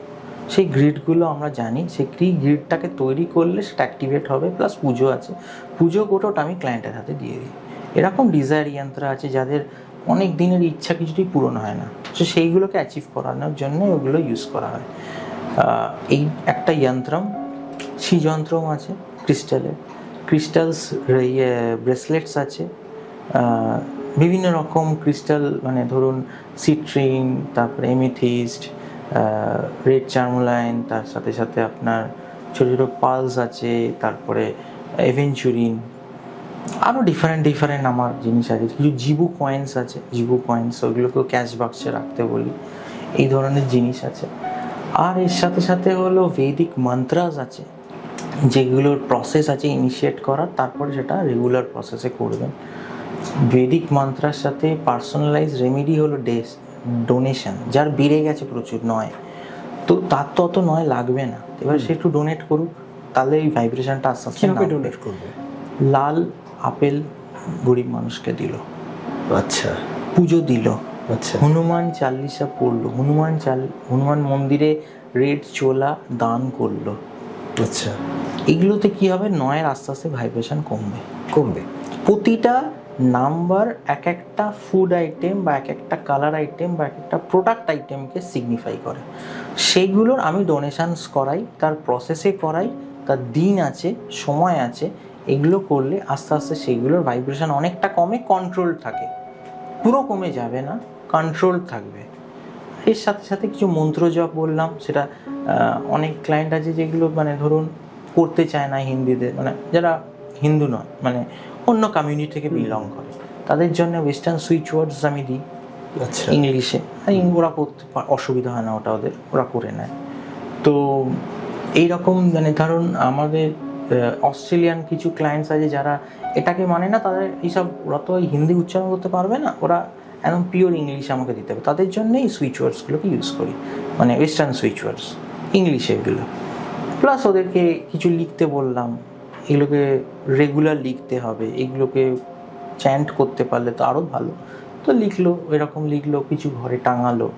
সেই গ্রিডগুলো আমরা জানি, সেই গ্রিডটাকে তৈরি করলে সেটা অ্যাক্টিভেট হবে, প্লাস পুজো আছে, পুজো করে ওটা আমি ক্লায়েন্টের হাতে দিয়ে দিই। এরকম ডিজায়ার যন্ত্র আছে যাদের অনেক দিনের ইচ্ছা কিছুতেই পূরণ হয় না, তো সেইগুলোকে অ্যাচিভ করানোর জন্য ওগুলো ইউজ করা হয়। এই একটা যন্ত্রম, যন্ত্রম আছে ক্রিস্টালস ব্রেসলেটস আছে, বিভিন্ন রকম ক্রিস্টাল, মানে ধরুন সিট্রিন, তারপরে এমেথিস্ট, রেড চার্মোলাইন, তার সাথে সাথে আপনার ছোটো ছোটো পালস আছে, তারপরে এভেঞ্চুরিন, আরও ডিফারেন্ট আমার জিনিস আছে। কিছু জিবু কয়েন্স আছে, জিবু কয়েন্স, ওগুলোকেও ক্যাশ বাক্সে রাখতে বলি, এই ধরনের জিনিস আছে। আর এর সাথে সাথে হলো ভেদিক মন্ত্রাস আছে, যেগুলোর প্রসেস আছে ইনিশিয়েট করার, তারপরে সেটা রেগুলার প্রসেসে করবেন। ভেদিক মন্ত্রার সাথে পার্সোনালাইজ রেমেডি হলো ডোনেশন, যার বেড়ে গেছে প্রচুর নয়, তো তার তো অত নয় লাগবে না, এবার সে একটু ডোনেট করুক, তাহলে এই ভাইব্রেশনটা আস্তে আস্তে ডোনেট করবে। লাল আপেল গরিব মানুষকে দিল, আচ্ছা, পুজো দিল, আচ্ছা, হনুমান চালিসা পড়লো, হনুমান মন্দিরে রেড চোলা দান করলো। আচ্ছা, এগুলোতে কি হবে, 9-এর আস্তে আস্তে ভাইব্রেশন কমবে। প্রতিটা নাম্বার এক একটা ফুড আইটেম বা এক একটা কালার আইটেম বা এক একটা প্রোডাক্ট আইটেমকে সিগনিফাই করে। সেইগুলোর আমি ডোনেশনস করাই, তার প্রসেসে করাই, তার দিন আছে, সময় আছে। এগুলো করলে আস্তে আস্তে সেইগুলোর ভাইব্রেশন অনেকটা কমে, কন্ট্রোল থাকে, পুরো কমে যাবে না, কন্ট্রোল থাকবে। এর সাথে সাথে কিছু মন্ত্র জপ বললাম, সেটা অনেক ক্লায়েন্ট আছে যেগুলো মানে ধরুন করতে চায় না হিন্দুদের, মানে যারা হিন্দু নয়, মানে অন্য কমিউনিটি থেকে বিলং করে, তাদের জন্য ওয়েস্টার্ন সুইচ ওয়ার্ডস আমি দিই আচ্ছা ইংলিশে, ওরা করতে অসুবিধা হয় না, ওদের ওরা করে নেয়। তো এইরকম মানে ধরুন আমাদের অস্ট্রেলিয়ান কিছু ক্লায়েন্টস আছে যারা এটাকে মানে না, তাদের এইসব ওরা তো হিন্দি উচ্চারণ করতে পারবে না, ওরা একদম পিওর ইংলিশ আমাকে দিতে হবে, তাদের জন্যই এই সুইচ ওয়ার্ডসগুলোকে ইউজ করি, মানে ওয়েস্টার্ন সুইচ ওয়ার্ডস ইংলিশে এগুলো। প্লাস ওদেরকে কিছু লিখতে বললাম, এগুলোকে রেগুলার লিখতে হবে, এগুলোকে চ্যান্ট করতে পারলে তো আরও ভালো। তো লিখলো, এরকম লিখলো, কিছু ঘরে টাঙালো,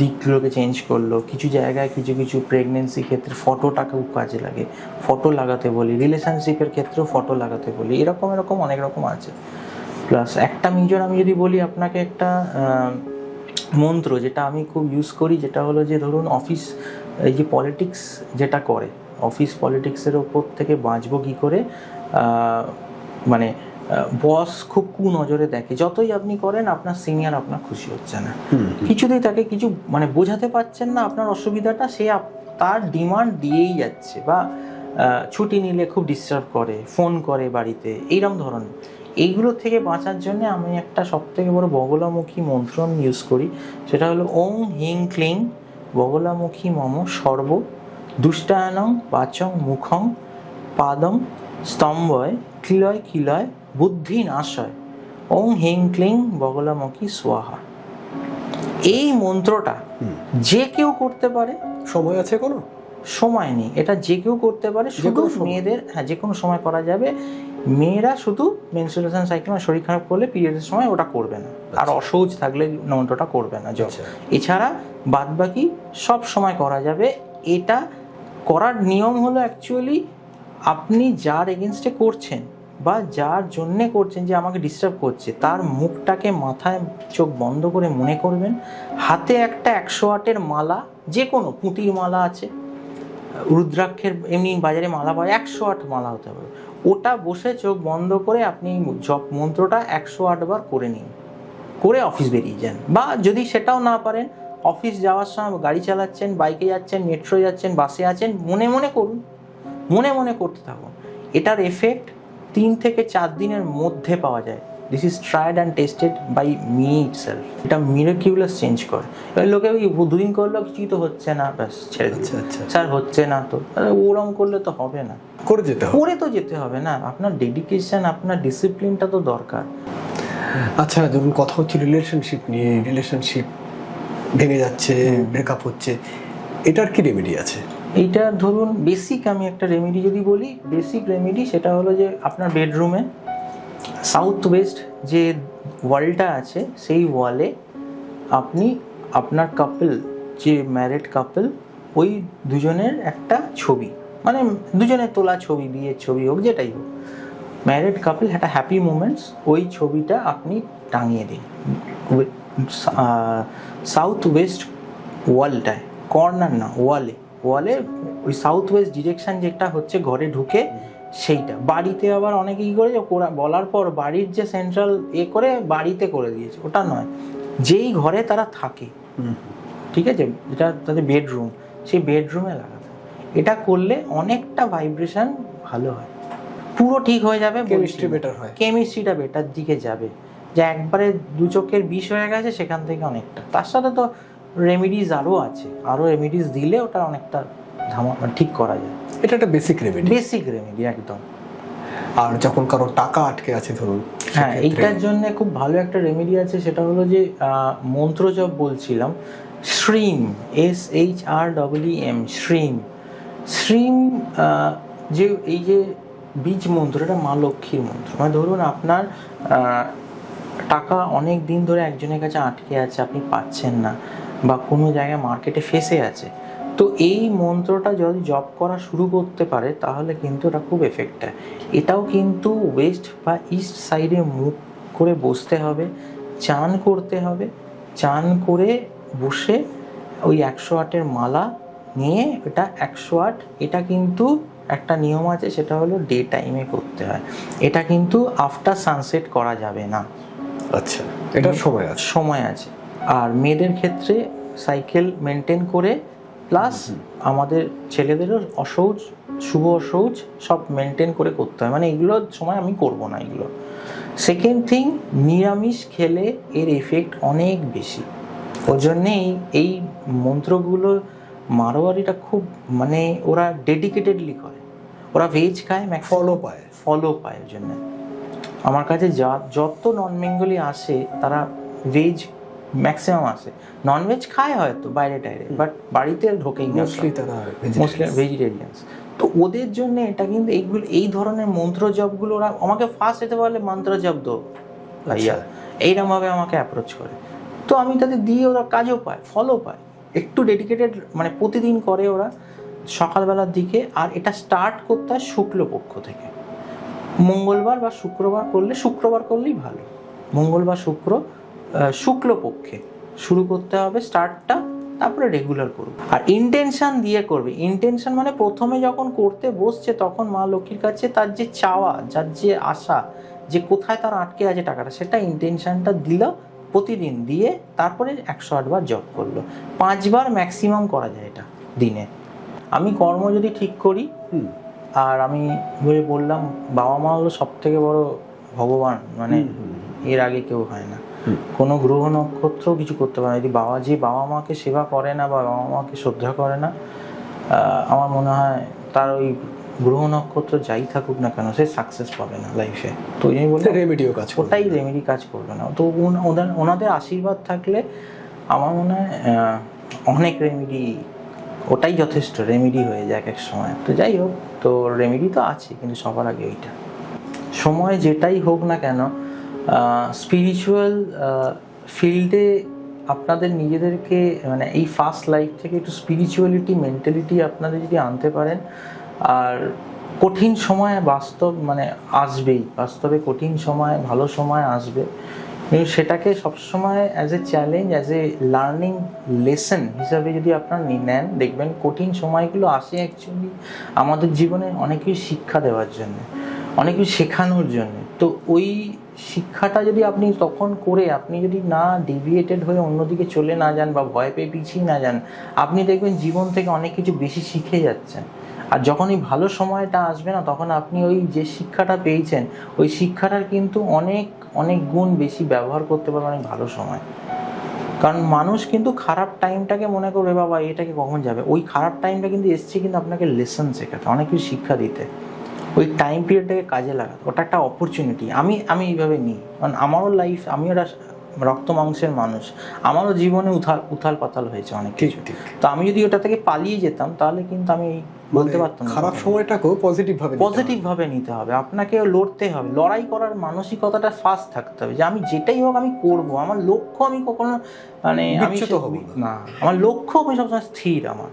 দিকগুলোকে চেঞ্জ করলো, কিছু জায়গায় কিছু প্রেগনেন্সি ক্ষেত্রে ফটোটাকেও কাজে লাগে, ফটো লাগাতে বলি, রিলেশনশিপের ক্ষেত্রেও ফটো লাগাতে বলি, এরকম অনেক রকম আছে। প্লাস একটা মেজর আমি যদি বলি আপনাকে, একটা মন্ত্র যেটা আমি খুব ইউজ করি, যেটা হলো যে ধরুন অফিস এই যে পলিটিক্স যেটা করে, অফিস পলিটিক্সের ওপর থেকে বাঁচবো কী করে, মানে বস খুব কুনজরে দেখে, যতই আপনি করেন আপনার সিনিয়র আপনার খুশি হচ্ছে না, কিছুতেই তাকে কিছু মানে বোঝাতে পারছেন না আপনার অসুবিধাটা, সে তার ডিমান্ড দিয়েই যাচ্ছে, বা ছুটি নিলে খুব ডিস্টার্ব করে, ফোন করে বাড়িতে, এইরকম ধরনের। এইগুলো থেকে বাঁচার জন্য আমি একটা সবথেকে বড় বগলামুখী মন্ত্র আমি ইউজ করি, সেটা হলো ওং হিং ক্লিং বগলামুখী মম সর্ব দুষ্টায়নং বাচং মুখং পাদং স্তম্ভয় কিলয় বুদ্ধি নাশয় ওং হিং ক্লিং বগলামুখী স্বাহা। এই মন্ত্রটা যে কেউ করতে পারে, সময় আছে কোনো? সময় নেই, এটা যে কেউ করতে পারে, শুধু মেয়েদের, হ্যাঁ যে কোনো সময় করা যাবে, মেয়েরা শুধু মেনস্ট্রুয়েশন সাইকেল মানে শরীর খারাপ করলে পিরিয়ডের সময় ওটা করবে না, আর অসহজ থাকলে মন্ত্রটা করবে না। এছাড়া বাদবাকি সব সময় করা যাবে। এটা করার নিয়ম হলো অ্যাকচুয়ালি আপনি যার এগেনস্টে করছেন বা যার জন্যে করছেন, যে আমাকে ডিস্টার্ব করছে, তার মুখটাকে মাথায় চোখ বন্ধ করে মনে করবেন, হাতে একটা 108-এর মালা, যে কোনো পুঁতির মালা আছে, রুদ্রাক্ষের এমনি বাজারে মালা পাওয়া, 108 মালা হতে হবে, ওটা বসে চোখ বন্ধ করে আপনি জপ মন্ত্রটা 108 বার করে নিন, করে অফিস বেরিয়ে যান। বা যদি সেটাও না পারেন, অফিস যাওয়ার সময় গাড়ি চালাচ্ছেন, বাইকে যাচ্ছেন, মেট্রো যাচ্ছেন, বাসে আছেন, মনে মনে করুন, মনে মনে করতে থাকুন। এটার এফেক্ট 3 থেকে 4 দিনের মধ্যে পাওয়া যায়। This is tried and tested by me itself. এটা মিরাকিউলাস চেঞ্জ করে। এবার লোকে ওই 2 দিন করলো কিছুই তো হচ্ছে না, ব্যাস ছেড়ে দিচ্ছে, স্যার হচ্ছে না তো, ওরম করলে তো হবে না, করে তো যেতে হবে না, আপনার ডেডিকেশন, আপনার ডিসিপ্লিনটা তো দরকার। আচ্ছা, ধরুন কথা হচ্ছে রিলেশনশিপ নিয়ে, রিলেশনশিপ ভেঙে যাচ্ছে, ব্রেকআপ হচ্ছে, এটার কি রেমেডি আছে? এইটা ধরুন বেসিক আমি একটা রেমেডি যদি বলি, বেসিক রেমেডি সেটা হলো যে আপনার বেডরুমে সাউথ ওয়েস্ট যে ওয়ালটা আছে, সেই ওয়ালে আপনি আপনার কাপল, যে ম্যারিড কাপল, ওই দুজনের একটা ছবি, মানে দুজনের তোলা ছবি, বিয়ের ছবি হোক, যেটাই হোক, ম্যারিড কাপল একটা হ্যাপি মোমেন্টস, ওই ছবিটা আপনি টাঙিয়ে দিন সাউথ ওয়েস্ট ওয়ালটায়, কর্নার না, ওয়ালে ওই সাউথ ওয়েস্ট ডিরেকশন যেটা হচ্ছে ঘরে ঢুকে, সেইটা। বাড়িতে আবার অনেকে কী করে, বলার পর বাড়ির যে সেন্ট্রাল করে বাড়িতে করে দিয়েছে, ওটা নয়, যেই ঘরে তারা থাকে, ঠিক আছে, যেটা তাদের বেডরুম, সেই বেডরুমে লাগাবে। এটা করলে অনেকটা ভাইব্রেশন ভালো হয়, পুরো ঠিক হয়ে যাবে, কেমিস্ট্রি বেটার হয়, কেমিস্ট্রিটা বেটার দিকে যাবে, যে একবারে 2 চোখের বিষ হয়ে গেছে সেখান থেকে অনেকটা। তার সাথে তো রেমেডিস আরও আছে, আরও রেমেডিস দিলে ওটা অনেকটা ঠিক করা যায়। এটা একটা বেসিক রেমেডি একদম। আর যখন কারো টাকা আটকে আছে ধরুন, হ্যাঁ, এইটার জন্য খুব ভালো একটা রেমেডি আছে, সেটা হলো যে মন্ত্র জপ বলছিলাম, শ্রীম, SHREEM, শ্রীম, যে এই যে বীজ মন্ত্র, এটা মা লক্ষ্মীর মন্ত্র। মানে ধরুন আপনার টাকা অনেক দিন ধরে একজনের কাছে আটকে আছে, আপনি পাচ্ছেন না, বা কোনো জায়গায় মার্কেটে ফেসে আছে, তো এই মন্ত্রটা যদি জপ করা শুরু করতে পারে তাহলে কিন্তু এটা খুব এফেক্ট হয়। এটাও কিন্তু ওয়েস্ট বা ইস্ট সাইডে মুখ করে বসতে হবে, চান করতে হবে, চান করে বসে ওই 108-এর মালা নিয়ে, এটা 108, এটা কিন্তু একটা নিয়ম আছে, সেটা হলো ডে টাইমে করতে হয়, এটা কিন্তু আফটার সানসেট করা যাবে না। আচ্ছা, এটা সময় আছে। আর মেয়েদের ক্ষেত্রে সাইকেল মেনটেন করে, প্লাস আমাদের ছেলেদেরও অসহজ শুভ শৌচ সব মেনটেন করে করতে হয়, মানে এগুলোর সময় আমি করব না এগুলো। সেকেন্ড থিং, নিরামিষ খেলে এর এফেক্ট অনেক বেশি, ওর জন্যেই এই মন্ত্রগুলো মারোয়ারিটা খুব মানে ওরা ডেডিকেটেডলি করে, ওরা ভেজ খায়, ফলো পায়। ওর জন্য আমার কাছে যত নন বেঙ্গলি আসে তারা ভেজ ম্যাক্সিমাম আসে, ননভেজ খায় হয়তো বাইরে টাইরে, বাট বাড়িতে ঢোকেই না, মোস্টলি ভেজিটেরিয়ানস। তো ওদের জন্য এটা কিন্তু এই ধরনের মন্ত্র জপগুলো ওরা আমাকে ফার্স্ট যেতে পারলে মন্ত্র জপ দো ভাইয়া, এইরকমভাবে আমাকে অ্যাপ্রোচ করে। তো আমি তাদের দিয়ে ওরা কাজও পায়, ফলো পায়, একটু ডেডিকেটেড, মানে প্রতিদিন করে ওরা সকালবেলার দিকে। আর এটা স্টার্ট করতে হয় শুক্লপক্ষ থেকে, মঙ্গলবার বা শুক্রবার করলে, শুক্রবার করলেই ভালো, মঙ্গলবার শুক্লপক্ষে শুরু করতে হবে স্টার্টটা, তারপরে রেগুলার করবে। আর ইন্টেনশন দিয়ে করবে। ইন্টেনশন মানে প্রথমে যখন করতে বসছে তখন মা লক্ষ্মীর কাছে তার যে চাওয়া, যার যে আশা, যে কোথায় তার আটকে আছে টাকাটা, সেটা ইন্টেনশনটা দিল প্রতিদিন, দিয়ে তারপরে 108 বার জপ করলো। 5 বার ম্যাক্সিমাম করা যায় এটা দিনে। আমি কর্ম যদি ঠিক করি, আর আমি বললাম বাবা মা হলো সব থেকে বড় ভগবান, মানে এর আগে কেউ হয় না। কোনো গ্রহ নক্ষত্র কিছু করতে পারে না যদি বাবা মাকে সেবা করে না বা বাবা মাকে শ্রদ্ধা করে না, আমার মনে হয় তার ওই গ্রহ নক্ষত্র যাই থাকুক না কেন সে সাকসেস পাবে না লাইফে। তো ওই জন্য বলতে রেমেডি কাজ করবে না। তো ওনাদের আশীর্বাদ থাকলে আমার মনে হয় অনেক রেমেডি, ওটাই যথেষ্ট, রেমেডি হয়ে যায় এক সময়। তো যাই হোক, তো রেমেডি তো আছে, কিন্তু সবার আগে ওইটা। সময় যেটাই হোক না কেন, স্পিরিচুয়াল ফিল্ডে আপনাদের নিজেদেরকে, মানে এই ফাস্ট লাইফ থেকে একটু স্পিরিচুয়ালিটি, মেন্টালিটি আপনাদের যদি আনতে পারেন, আর কঠিন সময় আসবেই, বাস্তবে কঠিন সময়, ভালো সময় আসবে, কিন্তু সেটাকে সবসময় as a challenge, as a learning lesson হিসাবে যদি আপনারা নেন, দেখবেন কঠিন সময়গুলো আসে অ্যাকচুয়ালি আমাদের জীবনে অনেক কিছু শিক্ষা দেওয়ার জন্য, অনেক কিছু শেখানোর জন্য। তো ওই শিক্ষাটা যদি আপনি তখন করে, আপনি যদি না ডেভিয়েটেড হয়ে অন্যদিকে চলে না যান বা ভয় পেয়ে পিছিয়ে না যান, আপনি দেখবেন জীবন থেকে অনেক কিছু বেশি শিখে যাচ্ছেন। আর যখন এই ভালো সময়টা আসবে না, তখন আপনি ওই যে শিক্ষাটা পেয়েছেন, ওই শিক্ষাটার কিন্তু অনেক অনেক গুণ বেশি ব্যবহার করতে পারবেন অনেক ভালো সময়। কারণ মানুষ কিন্তু খারাপ টাইমটাকে মনে করবে বাবা এটাকে কখন যাবে, ওই খারাপ টাইমটা কিন্তু এসছে কিন্তু আপনাকে লেসন শেখাতে, অনেক কিছু শিক্ষা দিতে, ওই টাইম পিরিয়ডটাকে কাজে লাগাতে, ওটা একটা অপরচুনিটি। আমি এইভাবে নিই, কারণ আমারও লাইফ, আমি ওটা রক্ত মাংসের মানুষ, আমারও জীবনে উথাল পাতাল হয়েছে অনেক কিছু। তো আমি যদি ওটা থেকে পালিয়ে যেতাম তাহলে কিন্তু আমি বলতে পারতাম। খারাপ সময়টাকেও পজিটিভ ভাবে নিতে হবে, আপনাকে লড়তে হবে, লড়াই করার মানসিকতাটা ফাস্ট থাকতে হবে, যে আমি যেটাই হোক আমি করব, আমার লক্ষ্য আমি কখনো মানে আমি না, আমার লক্ষ্য আমি সবসময় স্থির, আমার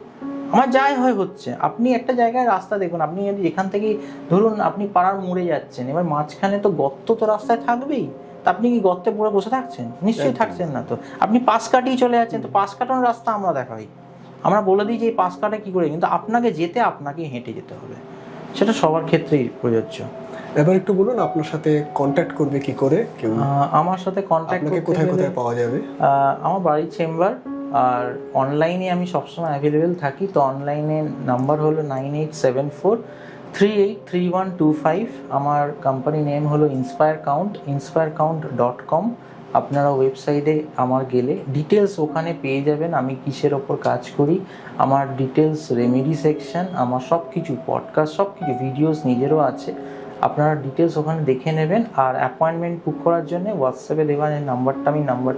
যাই হয় হচ্ছে। আপনি একটা জায়গায় রাস্তা দেখুন, আপনি যদি এখান থেকে ধরুন আপনি পাড়ার মোড়ে যাচ্ছেন, এবার মাঝখানে তো গর্ত তো রাস্তায় থাকবেই, তা আপনি কি গর্তে পড়ে বসে থাকছেন? নিশ্চয়ই থাকছেন না। তো আপনি পাশ কাটিয়ে চলে যাচ্ছেন, তো পাশ কাটানোর রাস্তা আমরা দেখাই, আমরা বলে দিই যে এই পাশ কাটা কী করে, কিন্তু আপনাকে হেঁটে যেতে হবে, সেটা সবার ক্ষেত্রেই প্রযোজ্য। এবার একটু বলুন আপনার সাথে কন্ট্যাক্ট করবে কি করে কেউ? আমার সাথে কন্ট্যাক্ট কোথায় পাওয়া যাবে? আমার বাড়ির চেম্বার, আর অনলাইনে আমি সবসময় অ্যাভেলেবেল থাকি। তো অনলাইনে নাম্বার হলো 9874383125। আমার কোম্পানি নেম হলো inspirecount.com। আপনারা ওয়েবসাইটে আমার গেলে ডিটেলস ওখানে পেয়ে যাবেন, আমি কিসের ওপর কাজ করি, আমার ডিটেলস, রেমেডি সেকশন, আমার সব কিছু পডকাস্ট, সব কিছু ভিডিওস নিজেরও আছে, আপনারা ডিটেলস ওখানে দেখে নেবেন। আর অ্যাপয়েন্টমেন্ট বুক করার জন্য হোয়াটসঅ্যাপে দেওয়া যে নাম্বারটা,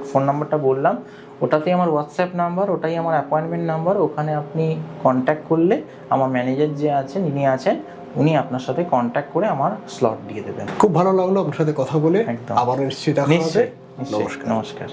ফোন নাম্বারটা বললাম, ওটাতেই আমার হোয়াটসঅ্যাপ নাম্বার, ওটাই আমার অ্যাপয়েন্টমেন্ট নাম্বার। ওখানে আপনি কন্ট্যাক্ট করলে আমার ম্যানেজার যে আছেন, যিনি আছেন, উনি আপনার সাথে কন্ট্যাক্ট করে আমার স্লট দিয়ে দেবেন। খুব ভালো লাগলো আপনার সাথে কথা বলে। একদম, আবারও নিশ্চয়ই দেখা হবে। নমস্কার।